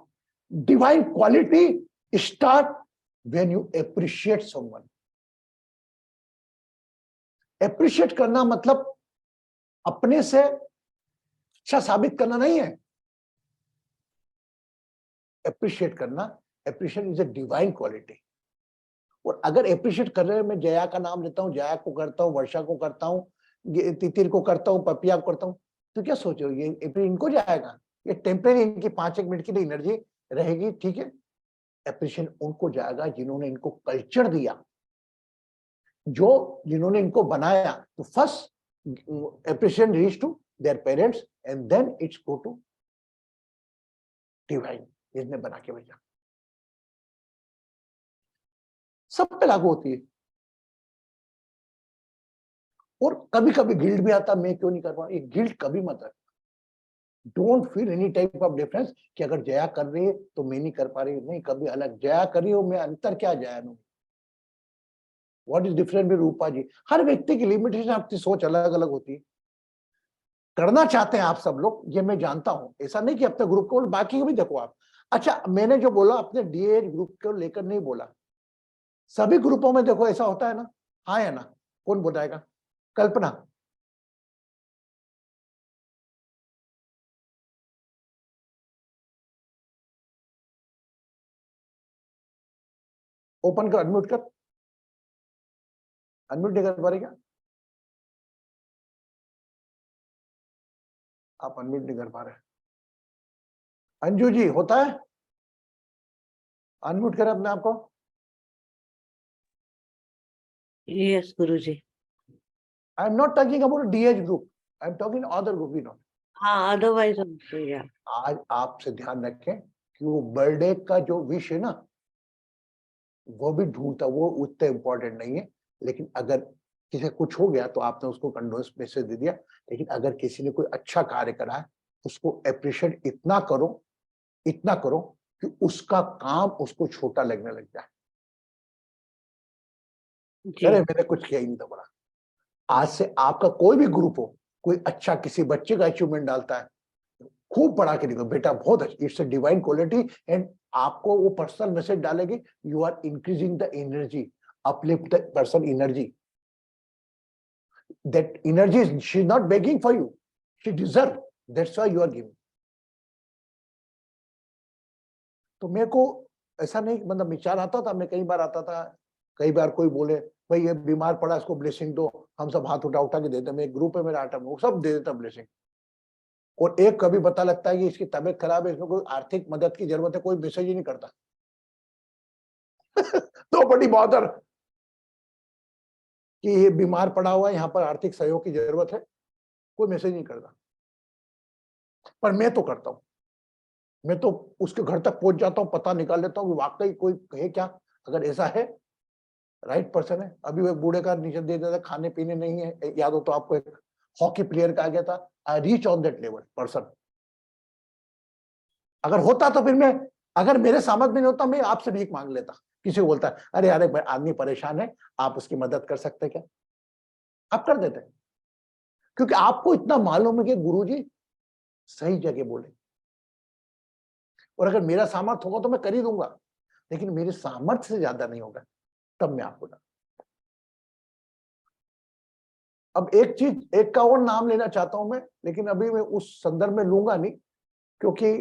divine quality start when you appreciate someone. Appreciate करना मतलब अपने से अच्छा साबित करना नहीं है. अप्रिशिएट करना, appreciate is a divine quality. और अगर अप्रिशिएट कर रहे हैं, मैं जया का नाम लेता हूं, जया को करता हूं, वर्षा को करता हूं, तितिर को करता हूं, पपिया को करता हूं, तो क्या सोच रहे हो ये इनको जाएगा? ये टेम्परेरी, इनकी 5-1 मिनट की एनर्जी रहेगी, ठीक है. अप्रिशिएट उनको जाएगा जिन्होंने इनको कल्चर दिया, जो जिन्होंने इनको बनाया. तो first appreciation reach to their parents and then it's go to divine, जिसने बना के भेजा. सब पे लागू होती है. और कभी कभी गिल्ट भी आता, मैं क्यों नहीं कर पा रहा. ये गिल्ट कभी मत रख. Don't feel any type of difference कि अगर जया कर रही है तो मैं नहीं कर पा रही. नहीं, कभी अलग जया कर रही हो, मैं अंतर क्या जया में. व्हाट इज डिफरेंट विद रूपा जी? हर व्यक्ति की लिमिटेशन, आपकी सोच अलग अलग होती है. करना चाहते हैं आप सब लोग, ये मैं जानता हूं. ऐसा नहीं कि अपने ग्रुप को, बाकी को भी देखो आप. अच्छा, मैंने जो बोला अपने डीएच ग्रुप को लेकर नहीं बोला, सभी ग्रुपों में देखो ऐसा होता है ना, हाँ या ना. कौन बताएगा? कल्पना। ओपन कर, अनम्यूट कर। अनम्यूट नहीं कर पा रही क्या? आप अनम्यूट नहीं कर पा रहे। अंजू जी होता है? अनम्यूट करें अपने आप को। Yes, Guruji. I am not talking about DH group. I am talking other group, you know. हाँ, otherwise also, yeah. आज आपसे ध्यान रखें कि वो बर्थडे का जो विश है ना, वो भी ढूंढता, वो उतना इंपॉर्टेंट नहीं है। लेकिन अगर किसी कुछ हो गया तो आपने उसको कंडोलेंस मैसेज दे दिया, लेकिन अगर किसी ने कोई अच्छा कार्य करा है, उसको अप्रिशिएट इतना करो कि उसका काम उसको छोटा लगने लग जाए। अरे मैंने कुछ किया ही नहीं था बड़ा। आज से आपका कोई भी ग्रुप हो, कोई अच्छा किसी बच्चे का अचीवमेंट डालता है, खूब बढ़ा के लिखो, बेटा बहुत अच्छा, it's a divine quality. And आपको वो पर्सनल मैसेज डालेगी, you are increasing the energy, uplift the person energy. That energy she is not begging for you, she deserve, that's why you are giving. तो मेरे को ऐसा नहीं, मतलब विचार आता था, मैं कई बार आता था, कई बार कोई बोले भाई ये बीमार पड़ा, इसको ब्लेसिंग दो, हम सब हाथ उठा उठा के देते, मैं एक ग्रुप है मेरा आइटम, वो सब दे देता ब्लेसिंग। और एक कभी पता लगता है कि इसकी तबीयत खराब है, इसमें कोई आर्थिक मदद की जरूरत है, कोई मैसेज ही नहीं करता। तो बड़ी बॉदर कि ये बीमार पड़ा हुआ है, यहाँ पर आर्थिक सहयोग की जरूरत है, कोई मैसेज नहीं करता। पर मैं तो करता हूँ, मैं तो उसके घर तक पहुंच जाता हूँ, पता निकाल लेता हूँ कि वाकई कोई कहे क्या, अगर ऐसा है राइट पर्सन है। अभी वो एक बूढ़े का नीचे दे देता, खाने पीने नहीं है, याद हो तो आपको, एक हॉकी प्लेयर का आ गया था, I reach on that level person. अगर होता तो फिर मैं, अगर मेरे सामर्थ्य में नहीं होता, मैं आपसे भीख मांग लेता। किसी को बोलता है अरे यार एक आदमी परेशान है, आप उसकी मदद कर सकते क्या? आप कर देते, क्योंकि आपको इतना मालूम है कि गुरुजी सही जगह बोले। और अगर मेरा सामर्थ्य होगा तो मैं कर ही दूंगा, लेकिन मेरे सामर्थ्य से ज्यादा नहीं होगा, तब मैं आपको ना। अब एक चीज, एक का और नाम लेना चाहता हूं मैं, लेकिन अभी मैं उस संदर्भ में लूंगा नहीं, क्योंकि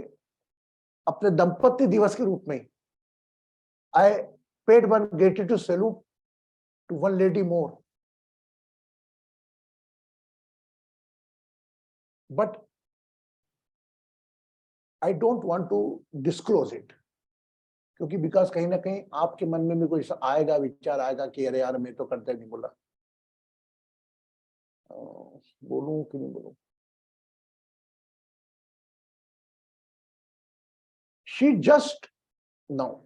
अपने दंपत्ति दिवस के रूप में I paid one gratitude salute to one lady more, but I don't want to disclose it, क्योंकि बिकॉज कहीं ना कहीं आपके मन में भी कोई आएगा, विचार आएगा कि अरे यार मैं तो करते नहीं, बोला बोलूं कि नहीं बोलूं। She just now,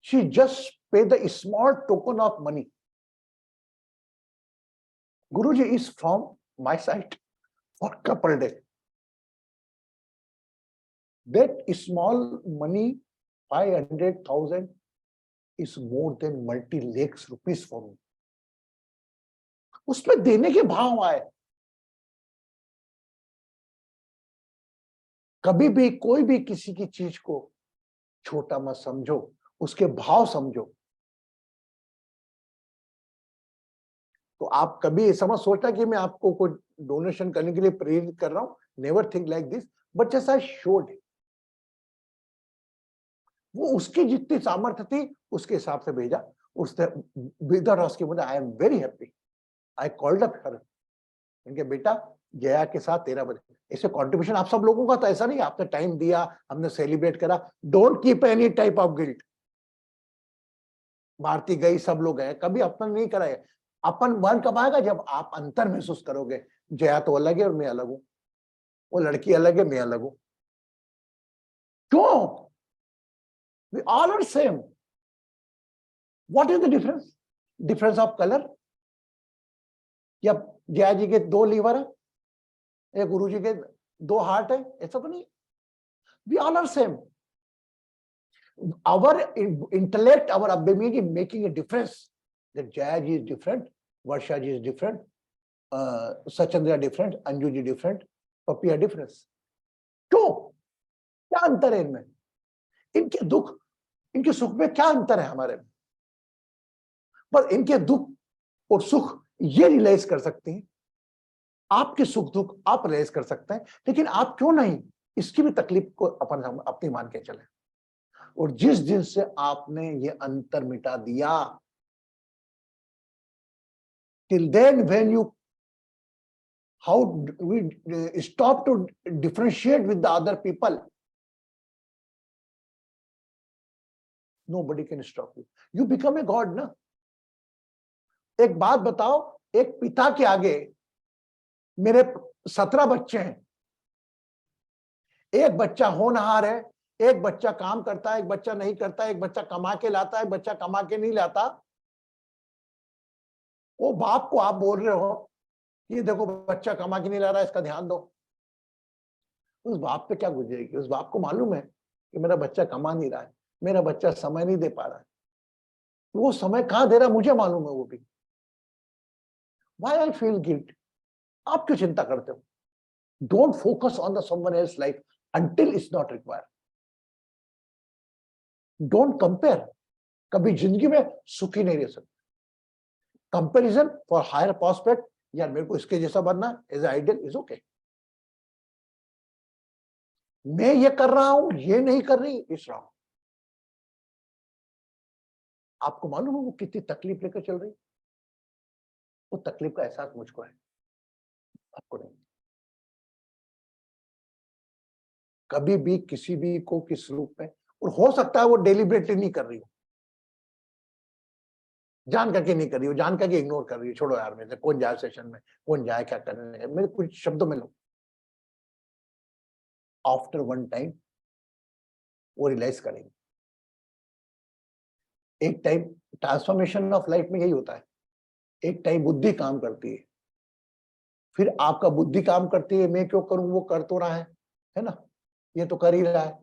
she just pay the small token of money. Guruji is from my side for couple day. That small money, 500,000, is more than multi lakhs rupees for me. उसमें देने के भाव आए। कभी भी कोई भी किसी की चीज को छोटा मत समझो, उसके भाव समझो। तो आप कभी ऐसा मत सोचना कि मैं आपको कोई डोनेशन करने के लिए प्रेरित कर रहा हूं, never think like this, but just I showed it. वो उसकी जितनी सामर्थ्य थी उसके हिसाब से भेजा, उसने विदाउट मुझे, I am very happy. I called up her, इनके बेटा जया के साथ 13 बजे, ऐसे कंट्रीब्यूशन आप सब लोगों का, तो ऐसा नहीं आपने टाइम दिया, हमने सेलिब्रेट करा, don't keep any type of guilt. भारती गई, सब लोग गए, कभी अपन नहीं कराए। अपन मन कब आएगा? जब आप अंतर महसूस करोगे, जया तो अलग है और मैं अलग हूं, वो लड़की अलग है, मैं अलग हूं। क्यों? We all are same. What is the difference? Difference of color? या जया जी के 2 लीवर है, या गुरु जी के 2 हार्ट है, ऐसा तो नहीं। We all are same. Our intellect, our upbringing is making a difference. That Jaya ji is different, Varsha ji is different, Sachandra different, Anju ji different, Papi are different. क्यों? क्या अंतर है इनमें? इनके दुख, इनके सुख में क्या अंतर है हमारे में? पर इनके दुख और सुख ये रियलाइज कर सकती हैं, आपके सुख दुख आप रियलाइज कर सकते हैं, लेकिन आप क्यों नहीं इसकी भी तकलीफ को अपनी मान के चले। और जिस दिन से आपने ये अंतर मिटा दिया, till then when you how we stop to differentiate with the other people, nobody can stop you, you become a god ना। एक बात बताओ, एक पिता के आगे मेरे 17 बच्चे हैं, एक बच्चा होनहार है, एक बच्चा काम करता है, एक बच्चा नहीं करता, एक बच्चा कमा के लाता है, एक बच्चा कमा के नहीं लाता। वो बाप को आप बोल रहे हो ये देखो बच्चा कमा के नहीं ला रहा है, इसका ध्यान दो। उस बाप पे क्या गुजरेगी? उस बाप को मालूम है कि मेरा बच्चा कमा नहीं रहा है, मेरा बच्चा समय नहीं दे पा रहा है। वो समय कहां दे रहा है मुझे मालूम है वो भी। Why I feel guilt? आप क्यों चिंता करते हो? Don't focus on the someone else life until it's not required. Don't compare. कभी जिंदगी में सुखी नहीं रह सकते। कंपैरिजन फॉर हायर प्रॉस्पेक्ट, यार मेरे को इसके जैसा बनना एज आइडियल इज ओके। मैं ये कर रहा हूं, ये नहीं कर रही, इस रहा हूं। आपको मालूम है वो कितनी तकलीफ लेकर चल रही? वो तकलीफ का एहसास मुझको है, आपको नहीं। कभी भी किसी भी को किस रूप में, और हो सकता है वो डेलिबरेटली नहीं कर रही हो, जान करके नहीं कर रही हो, जान करके इग्नोर कर रही हो, छोड़ो यार मेरे से कौन जाए सेशन में, कौन जाए क्या करने, मेरे कुछ शब्दों में लो। आफ्टर वन टाइम वो रियलाइज करेंगे। एक टाइम ट्रांसफॉर्मेशन ऑफ लाइफ में यही होता है, एक टाइम बुद्धि काम करती है, फिर आपका बुद्धि काम करती है, मैं क्यों करूं, वो कर तो रहा है ना, ये तो कर ही रहा है।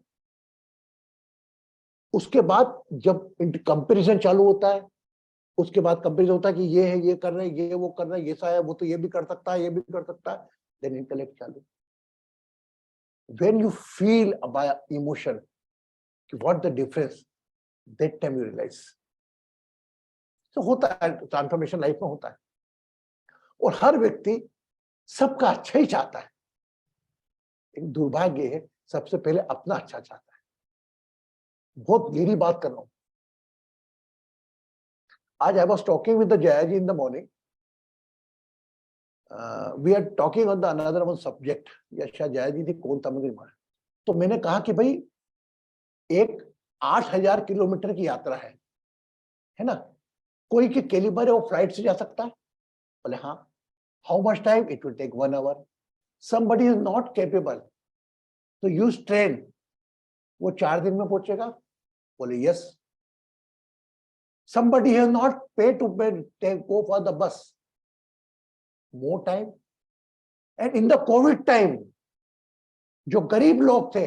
उसके बाद जब कंपैरिजन चालू होता है, उसके बाद कंपैरिजन होता है कि ये है, ये कर रहे हैं, ये वो कर रहे हैं, ये सा है, वो तो ये भी कर सकता है, ये भी कर सकता है, देन इंटेलेक्ट चालू। When you feel about emotion, what the difference, that time you realize. तो होता है, ट्रांसफॉर्मेशन लाइफ में होता है, और हर व्यक्ति सबका अच्छा ही चाहता है। एक दुर्भाग्य है, सबसे पहले अपना अच्छा चाहता है। बहुत गहरी बात कर रहा हूं। आज I was talking with the Jayaji in the morning. We are talking on the another one subject. या शायद जयाजी थी, कौन था मुझे नहीं मालूम। तो मैंने कहा कि भाई एक 8000 किलोमीटर की यात्रा है ना, कोई के कैलिबर है वो फ्लाइट से जा सकता है? बोले हाँ। How much time? It will take 1 hour. Somebody is not capable to use train, वो 4 दिन में पहुंचेगा? बोले yes. somebody has not paid to go for the bus, more time. And in the COVID time, जो गरीब लोग थे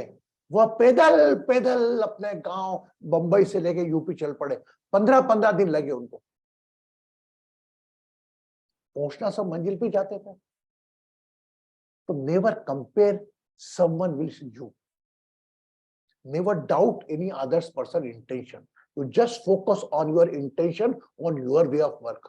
वह पैदल पैदल अपने गांव बंबई से लेके यूपी चल पड़े, 15-15 दिन लगे उनको पहुंचना, सब मंजिल पे जाते थे। तो never compare someone will you, never doubt any others person intention, you just focus on your intention, on your way of work.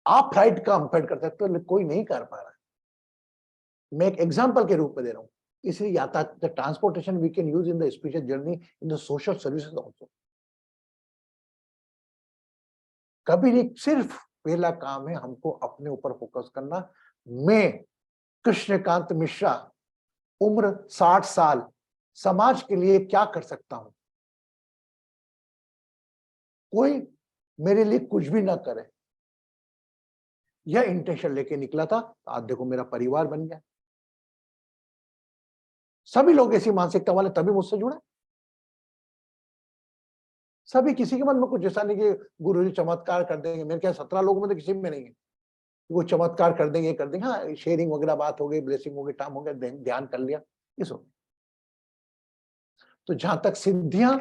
आप फ्लाइट का कंपेयर कर सकते हो, कोई नहीं कर पा रहा है। मैं एक एग्जांपल के रूप में दे रहा हूं, इसलिए यातायात, the transportation we can use in the spiritual journey, in the social services also. कभी नहीं, सिर्फ पहला काम है हमको अपने ऊपर फोकस करना। मैं कृष्णकांत मिश्रा, उम्र 60 साल, समाज के लिए क्या कर सकता हूं? कोई मेरे लिए कुछ भी ना करे, यह इंटेंशन लेके निकला था। आज देखो मेरा परिवार बन गया। सभी लोग ऐसी मानसिकता वाले तभी मुझसे जुड़े। सभी, किसी के मन में कुछ ऐसा नहीं कि गुरुजी चमत्कार कर देंगे। मेरे क्या 17 लोगों में तो किसी में नहीं है वो चमत्कार कर देंगे, कर देंगे। हाँ, शेयरिंग वगैरह बात हो गई, ब्लेसिंग हो गई, टाइम हो गया, ध्यान कर लिया, इस हो। तो जहां तक सिद्धियां,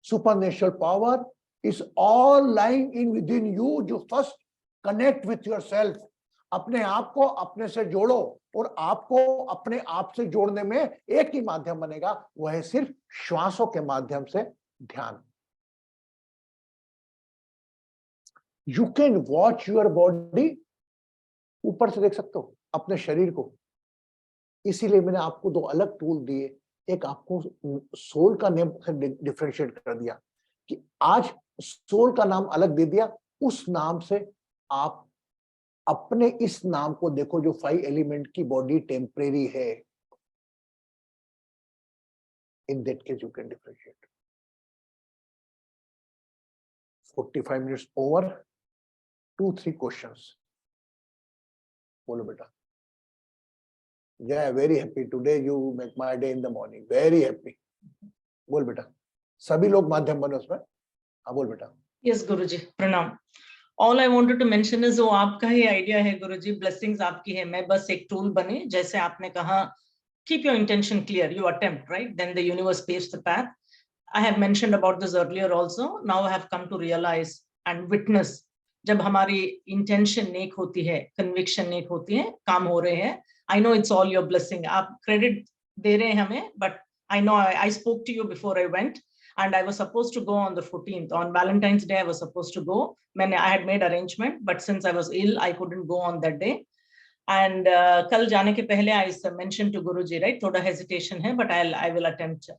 supernatural power is all lying in with in you. जो फर्स्ट कनेक्ट विथ योरसेल्फ, अपने आप को अपने से जोड़ो, और आपको अपने आप से जोड़ने में एक ही माध्यम बनेगा, वह है सिर्फ श्वासों के माध्यम से ध्यान। You can watch your body, ऊपर से देख सकते हो अपने शरीर को। इसीलिए मैंने आपको दो अलग टूल दिए, एक आपको सोल का नेम डिफरेंशिएट कर दिया कि आज सोल का नाम अलग दे दिया, उस नाम से आप अपने इस नाम को देखो जो 5 एलिमेंट की बॉडी टेम्परेरी है, in that case you can differentiate. 45 minutes over, 2-3 questions. बोलो बेटा। Yeah, very happy today. You make my day in the morning. Very happy. बोल बेटा। सभी लोग माध्यम बने उसमें। हाँ बोल बेटा। Yes, Guruji, प्रणाम। All I wanted to mention is वो आपका ही आइडिया है गुरुजी, ब्लेसिंग्स आपकी है, मैं बस एक टूल बने। जैसे आपने कहा, keep your intention clear, you attempt, right? Then the universe paves the path. I have mentioned about this earlier also. Now I have come to realize and witness, जब हमारी intention नेक होती है, conviction नेक होती है, काम हो रहे हैं, I know it's all your blessing. आप credit दे रहे हैं हमें, but I know I spoke to you before I went. And I was supposed to go on the 14th. On Valentine's Day, I was supposed to go. I had made arrangement, but since I was ill, I couldn't go on that day. And kal jaane ke pehle, I mentioned to Guruji, right? Thoda hesitation hai, but I will attempt.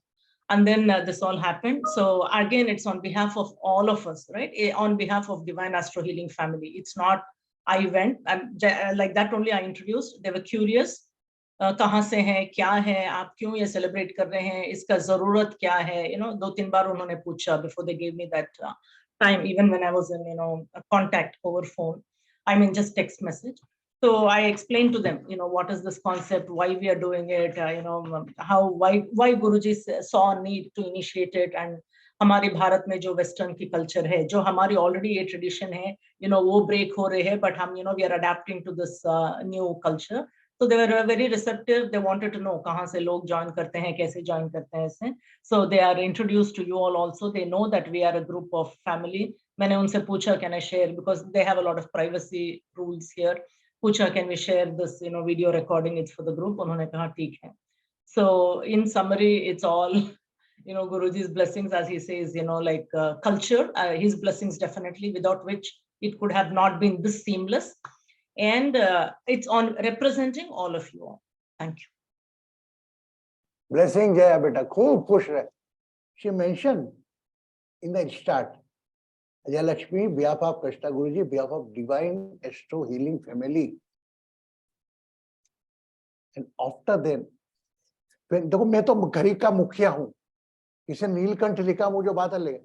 And then this all happened. So again, it's on behalf of all of us, right? On behalf of Divine Astro Healing family. It's not I went, and like that only I introduced. They were curious. कहाँ से हैं, क्या है, आप क्यों ये celebrate कर रहे हैं, इसका जरूरत क्या है, 2-3 बार उन्होंने पूछा before they gave me that time, even when I was in contact over phone, I mean just text message. So I explained to them, what is this concept, why we are doing it, why Guruji saw a need to initiate it, and हमारे भारत में जो western की culture है, जो हमारी already ये tradition है, वो ब्रेक हो रहे हैं, बट हम we are adapting to this new culture. So they were very receptive. They wanted to know कहाँ से लोग join करते हैं, कैसे join करते हैं इसे. So they are introduced to you all also. They know that we are a group of family. मैंने उनसे पूछा can I share, because they have a lot of privacy rules here. पूछा can we share this video recording, it's for the group. उन्होंने कहा ठीक है. So in summary, it's all Guruji's blessings, as he says, like culture, his blessings definitely, without which it could have not been this seamless. And it's on representing all of you all. Thank you. Blessing Jaya beta, खूब खुश रहे. She mentioned in the start, Jaya Lakshmi, behalf of Krishna Guruji, behalf of Divine Astro Healing family. And after then, देखो मैं तो घरी का मुखिया हूँ, इसे नीलकंठ लिखा मुझे बात है,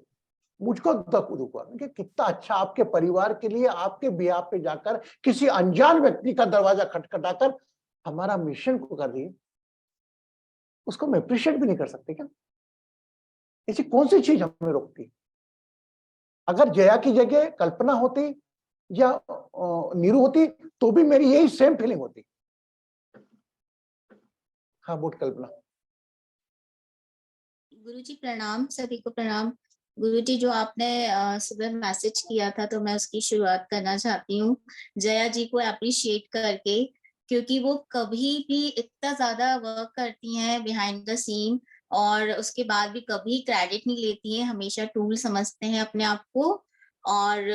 मुझको दुख हुआ कि कितना अच्छा आपके परिवार के लिए आपके बिहार पे जाकर किसी अनजान व्यक्ति का दरवाजा खटखटाकर हमारा मिशन को कर दिए, उसको मैं अप्रिशिएट भी नहीं कर सकते क्या? ऐसी कौन सी चीज हमें रोकती? अगर जया की जगह कल्पना होती या नीरू होती तो भी मेरी यही सेम फीलिंग होती. हाँ बोल कल्पना. गुरुजी प्रणाम, सभी को प्रणाम. गुरुजी, जो आपने सुबह मैसेज किया था तो मैं उसकी शुरुआत करना चाहती हूँ जया जी को अप्रिशिएट करके, क्योंकि वो कभी भी इतना ज्यादा वर्क करती हैं बिहाइंड द सीन और उसके बाद भी कभी क्रेडिट नहीं लेती हैं, हमेशा टूल समझते हैं अपने आप को और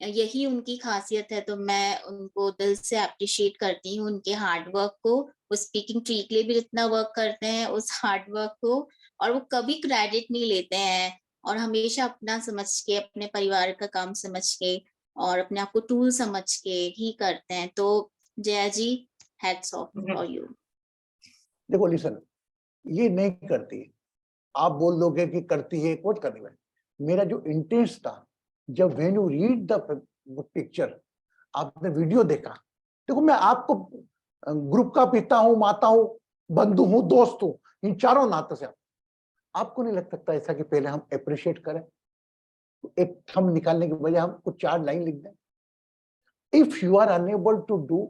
यही उनकी खासियत है. तो मैं उनको दिल से अप्रिशिएट करती हूँ उनके हार्ड वर्क को. वो स्पीकिंग ट्री के लिए भी जितना वर्क करते हैं उस हार्ड वर्क को, और वो कभी क्रेडिट नहीं लेते हैं और हमेशा अपना समझ के, अपने परिवार का काम समझ के और अपने आप को टूल समझ के ही करते हैं. तो जया जी, हैट्स ऑफ फॉर यू. देखो लिसन, ये नहीं करती, आप बोल दोगे कि करती है, कुछ करने में. मेरा जो इंटेंस था, जब when you read the picture, आपने वीडियो देखा, देखो मैं आपको ग्रुप का पिता हूं, माता हूं, बंधु हूं, दोस्त हूं, इन चारों नाते से आपको नहीं लग सकता ऐसा कि पहले हम अप्रिशिएट करें, एक थंब निकालने के बजाय हम कुछ 4 लाइन लिख दें? If you are unable to do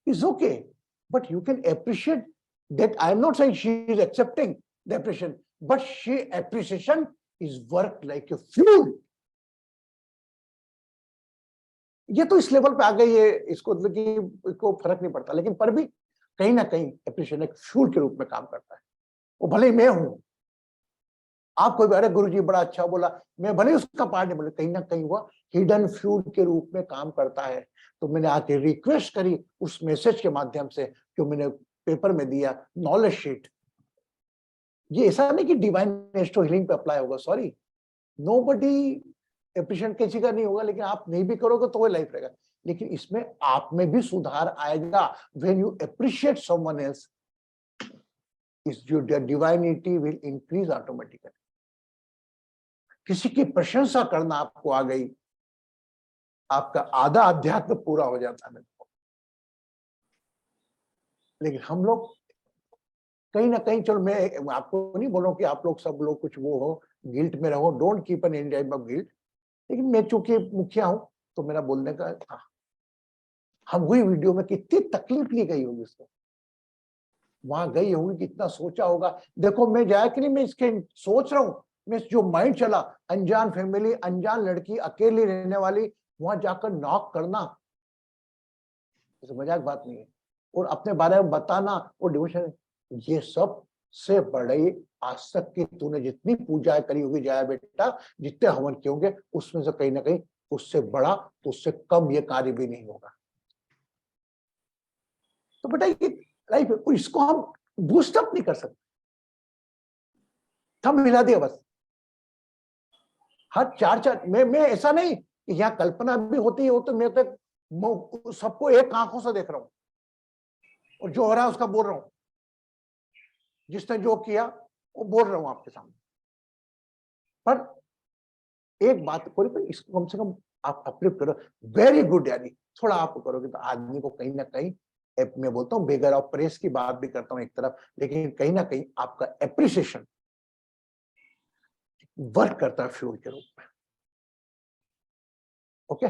is okay, but you can appreciate that. I am not saying she is accepting the appreciation, but she appreciation is work like a fuel. ये तो इस level पे आ गई है, इसको फर्क नहीं पड़ता, लेकिन पर भी कहीं ना कहीं अप्रिशिएशन एक फ्यूल के रूप में काम करता है. वो भले ही मैं हूं, आप कोई अरे गुरुजी बड़ा अच्छा बोला, मैं भले उसका पार्ट नहीं बोले, कहीं ना कहीं वो हिडन फ्यूल के रूप में काम करता है। तो मैंने आके रिक्वेस्ट करी उस मैसेज के माध्यम से जो मैंने पेपर में दिया, नॉलेज शीट। ये ऐसा नहीं कि डिवाइन एस्ट्रो हीलिंग पे अप्लाई होगा, सॉरी, नोबडी एप्रिशिएट किसी का नहीं होगा, लेकिन आप नहीं भी करोगे तो वो लाइफ रहेगा। लेकिन इसमें आप में भी सुधार आएगा when you appreciate someone else, इस जो डिवाइनिटी विल इंक्रीज ऑटोमेटिकली। किसी की प्रशंसा करना आपको आ गई, आपका आधा अध्यात्म पूरा हो जाता है। लेकिन हम लोग कहीं ना कहीं, चलो मैं आपको नहीं बोल रहा हूं कि आप लोग सब लोग कुछ वो हो, गिल्ट में रहो, don't keep an any type of guilt, लेकिन मैं चूंकि मुखिया हूं तो मेरा बोलने का था। हम हुई वीडियो में कितनी तकलीफ ली गई होगी उसको, वहां गई होगी, कितना सोचा होगा। देखो मैं जाया कि नहीं, मैं इसके सोच रहा हूं, मैं जो माइंड चला, अनजान फैमिली, अनजान लड़की, अकेली रहने वाली, वहां जाकर नॉक करना, मजाक बात नहीं है। और अपने बारे में बताना और डिवोशन, ये सब से बड़े आज तक की तूने जितनी पूजा करी होगी जया बेटा, जितने हवन किए होंगे, उसमें से कहीं ना कहीं उससे बड़ा, तो उससे कम ये कार्य भी नहीं होगा। तो बेटा ये लाइफ है, इसको हम बूस्टअप नहीं कर सकते, थम हिला दिया बस। हर चार मैं ऐसा नहीं कि यहाँ कल्पना भी होती है, वो तो मैं तो सबको एक आंखों से देख रहा हूं और जो हो रहा है उसका बोल रहा हूं, जिसने जो किया वो बोल रहा हूं आपके सामने। पर एक बात कोई, इसको कम से कम आप अप्रूव करो, वेरी गुड, यानी थोड़ा आप करोगे तो आदमी को कहीं ना कहीं, मैं बोलता हूँ बेगर ऑफ प्रेस की बात भी करता हूँ एक तरफ, लेकिन कहीं ना कहीं आपका एप्रिसिएशन वर्क करता है फ्यूल के रूप में। Okay,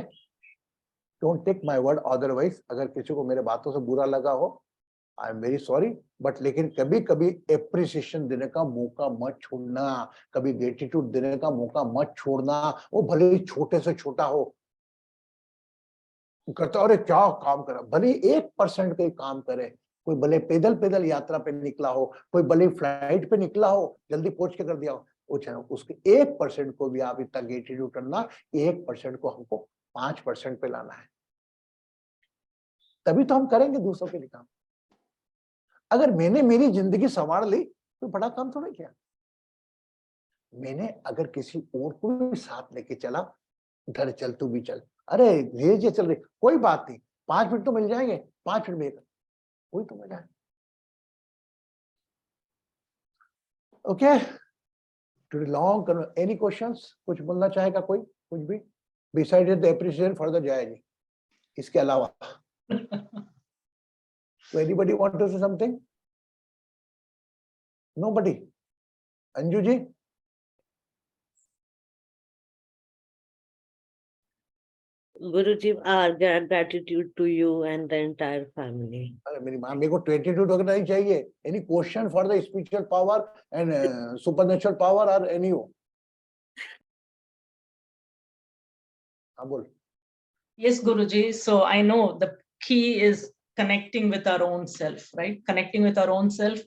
don't take my word otherwise, अगर किसी को मेरे बातों से बुरा लगा हो, I am very sorry, but लेकिन कभी कभी एप्रिसिएशन देने का मौका मत छोड़ना, कभी ग्रेटिट्यूड देने का मौका मत छोड़ना, वो भले ही छोटे से छोटा हो। करता अरे क्या काम करा, भले 1% का ही काम करे, कोई भले पैदल पैदल यात्रा पे निकला हो, कोई भले फ्लाइट पे निकला हो, जल्दी पहुंच के कर दिया हो, उसके 1% को भी आप इतना ग्रेटिट्यूड करना, 1% को हमको 5% पे लाना है, तभी तो हम करेंगे दूसरों के लिए काम। अगर मैंने मेरी जिंदगी संवार ली तो बड़ा काम थोड़ा किया, मैंने अगर किसी और को भी साथ लेके चला, घर चल तू भी चल, अरे धीरे चल रही, कोई बात नहीं, 5 मिनट तो मिल जाएंगे, 5 मिनट में कोई तो मजा है। ओके, टू लॉन्ग कर, एनी क्वेश्चंस, कुछ बोलना चाहेगा कोई, कुछ भी besides the appreciation for the Jaya ji, इसके अलावा तो anybody want to say something? Nobody? Anju ji? Guruji, our gratitude to you and the entire family. अरे मेरी माँ, मेरे को 22 टोकन नहीं चाहिए। Any question for the spiritual power and supernatural power और एनी हो? हाँ बोल। Yes, Guruji. So I know the key is connecting with our own self, right? Connecting with our own self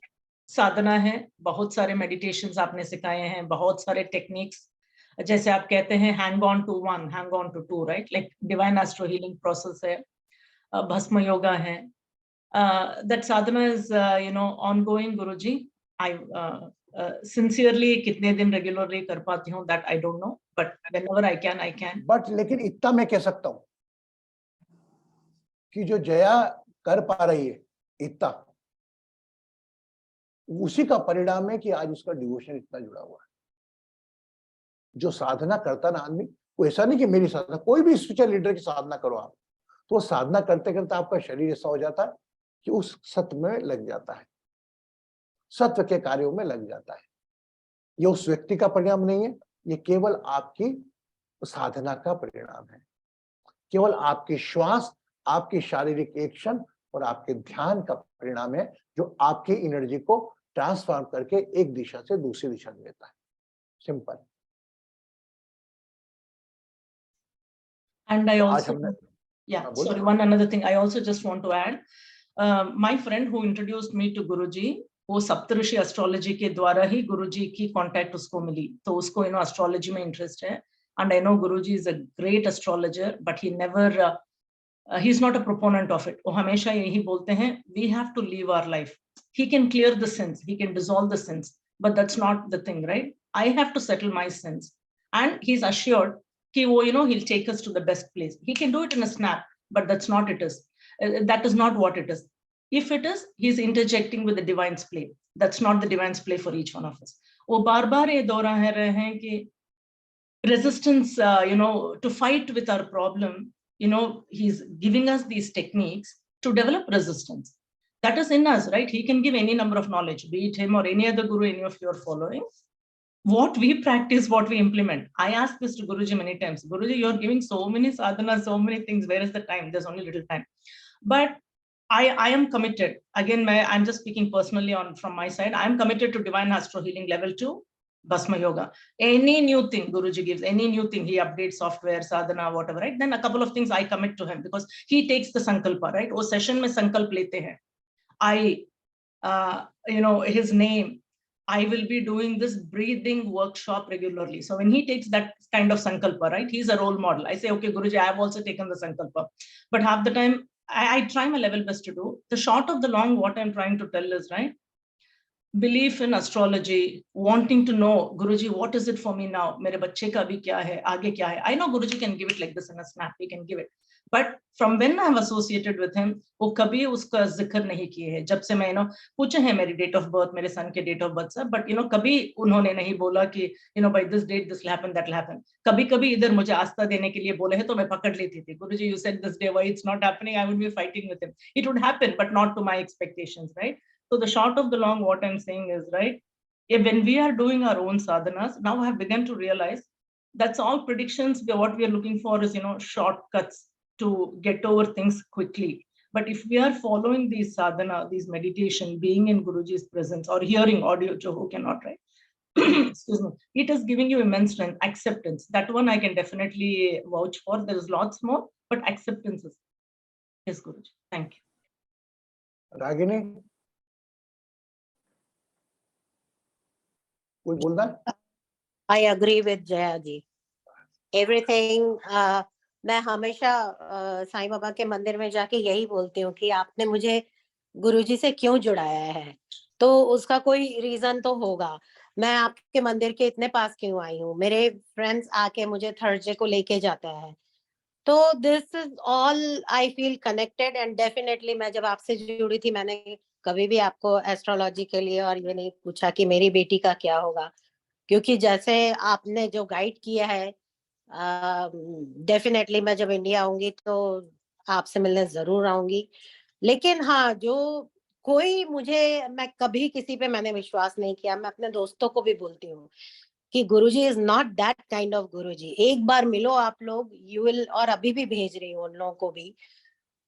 साधना है, बहुत सारे meditations आपने सिखाए हैं, बहुत सारे techniques, जैसे आप कहते हैं hang on to one, hang on to two, right? Like divine astro healing process है, भस्म योगा है, that sadhana is ongoing, Guruji. I sincerely कितने दिन regularly कर पाती हूँ that I don't know, but whenever I can. But लेकिन इतना मैं कह सकता हूँ कि जो जया कर पा रही है इतना, उसी का परिणाम है कि आज उसका डिवोशन इतना जुड़ा हुआ है। जो साधना करता ना आदमी, वो ऐसा नहीं कि मेरी साधना, कोई भी स्पिरिचुअल लीडर की साधना करो आप, तो साधना करते करते आपका शरीर ऐसा हो जाता है कि उस सत्य में लग जाता है, सत्य के कार्यों में लग जाता है। ये उस व्यक्ति का परिणाम नहीं है, ये केवल आपकी साधना का परिणाम है, केवल आपकी श्वास, आपकी शारीरिक एक्शन और आपके ध्यान का परिणाम है, जो आपकी एनर्जी को ट्रांसफॉर्म करके एक दिशा से दूसरी दिशा में लेता है। Simple. And I also, sorry, one another thing I also just want to add. My friend who introduced me to Guruji, वो सप्तऋषि एस्ट्रोलॉजी के द्वारा ही गुरुजी की कांटेक्ट उसको मिली, तो उसको एस्ट्रोलॉजी में इंटरेस्ट है. And I know Guruji is a great astrologer, but he never, he's not a proponent of it. वो हमेशा यही बोलते हैं, we have to live our life. He can clear the sins, he can dissolve the sins, but that's not the thing, right? I have to settle my sins. And he's assured कि वो, he'll take us to the best place. He can do it in a snap, but that's not it is. That is not what it is. If it is, he's interjecting with the divine's play. That's not the divine's play for each one of us. वो बार बार ये दोहरा रहे हैं कि resistance, to fight with our problem, he's giving us these techniques to develop resistance. That is in us, right? He can give any number of knowledge, be it him or any other guru any of you are following. What we practice, what we implement. I asked this to Guruji many times. Guruji, you're giving so many sadhanas, so many things. Where is the time? There's only little time. But I am committed. Again, I'm just speaking personally from my side. I'm committed to Divine Astro Healing Level 2. Bhasma Yoga. Any new thing Guruji gives, any new thing, he updates software, sadhana, whatever, right? Then a couple of things I commit to him because he takes the sankalpa, right? वो session में संकल्प लेते हैं. His name, I will be doing this breathing workshop regularly. So when he takes that kind of sankalpa, right? He's a role model. I say, okay, Guruji, I have also taken the sankalpa. But half the time, I try my level best to do. The short of the long, what I'm trying to tell is, right? Belief in astrology, wanting to know, Guruji, what is it for me now? मेरे बच्चे का भी क्या है, आगे क्या है? I know Guruji can give it like this in a snap. He can give it. But from when I'm associated with him, वो कभी उसका जिक्र नहीं किए है. जब से मैं पूछे हैं मेरी date of birth, मेरे son के date of birth सब, but कभी उन्होंने नहीं बोला कि by this date this will happen, that will happen. कभी कभी इधर मुझे आस्था देने के लिए बोले हैं तो मैं पकड़ लेती थी. Guruji, you said this day, why it's not happening? I would be fighting with him. It would happen, but not to my expectations, right? So the short of the long, what I'm saying is, right, when we are doing our own sadhanas, now I have begun to realize that's all predictions. What we are looking for is, shortcuts to get over things quickly. But if we are following these sadhana, these meditation, being in Guruji's presence or hearing audio, who cannot, right? Excuse me. It is giving you immense strength, acceptance. That one I can definitely vouch for. There's lots more, but acceptance is, yes, Guruji. Thank you. Ragini? कोई बोलना है? I agree with Jaya ji. Everything. मैं हमेशा साईं बाबा के मंदिर में जाके यही बोलती हूँ कि आपने मुझे गुरुजी से क्यों जुड़ाया है, तो उसका कोई रीजन तो होगा. मैं आपके मंदिर के इतने पास क्यों आई हूँ, मेरे फ्रेंड्स आके मुझे थर्सडे को लेके जाता है, तो this is all I feel connected. And definitely मैं जब आपसे जुड़ी थी, मैंने कभी भी आपको एस्ट्रोलॉजी के लिए और ये नहीं पूछा कि मेरी बेटी का क्या होगा, क्योंकि जैसे आपने जो गाइड किया है, डेफिनेटली मैं जब इंडिया आऊंगी तो आपसे मिलने जरूर आऊंगी. लेकिन हाँ, जो कोई मैं कभी किसी पे मैंने विश्वास नहीं किया. मैं अपने दोस्तों को भी बोलती हूँ कि Guruji is not that kind of Guruji. एक बार मिलो आप लोग, यू विल, और अभी भी भेज रही हूँ उन लोगों को भी.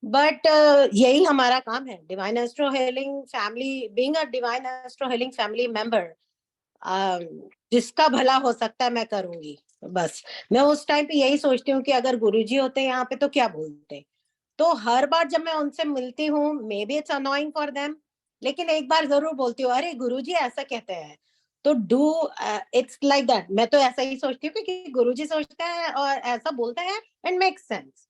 बट यही हमारा काम है, divine astro healing family, being a divine astro healing family member. जिसका भला हो सकता है मैं करूंगी. बस मैं उस टाइम पे यही सोचती हूँ कि अगर गुरुजी होते यहाँ पे तो क्या बोलते. तो हर बार जब मैं उनसे मिलती हूँ, may be it's annoying for them, लेकिन एक बार जरूर बोलती हूँ, अरे गुरुजी ऐसा कहते हैं, तो डू इट्स लाइक दैट. मैं तो ऐसा ही सोचती हूँ कि गुरुजी सोचते हैं और ऐसा बोलते हैं, एंड मेक्स सेंस.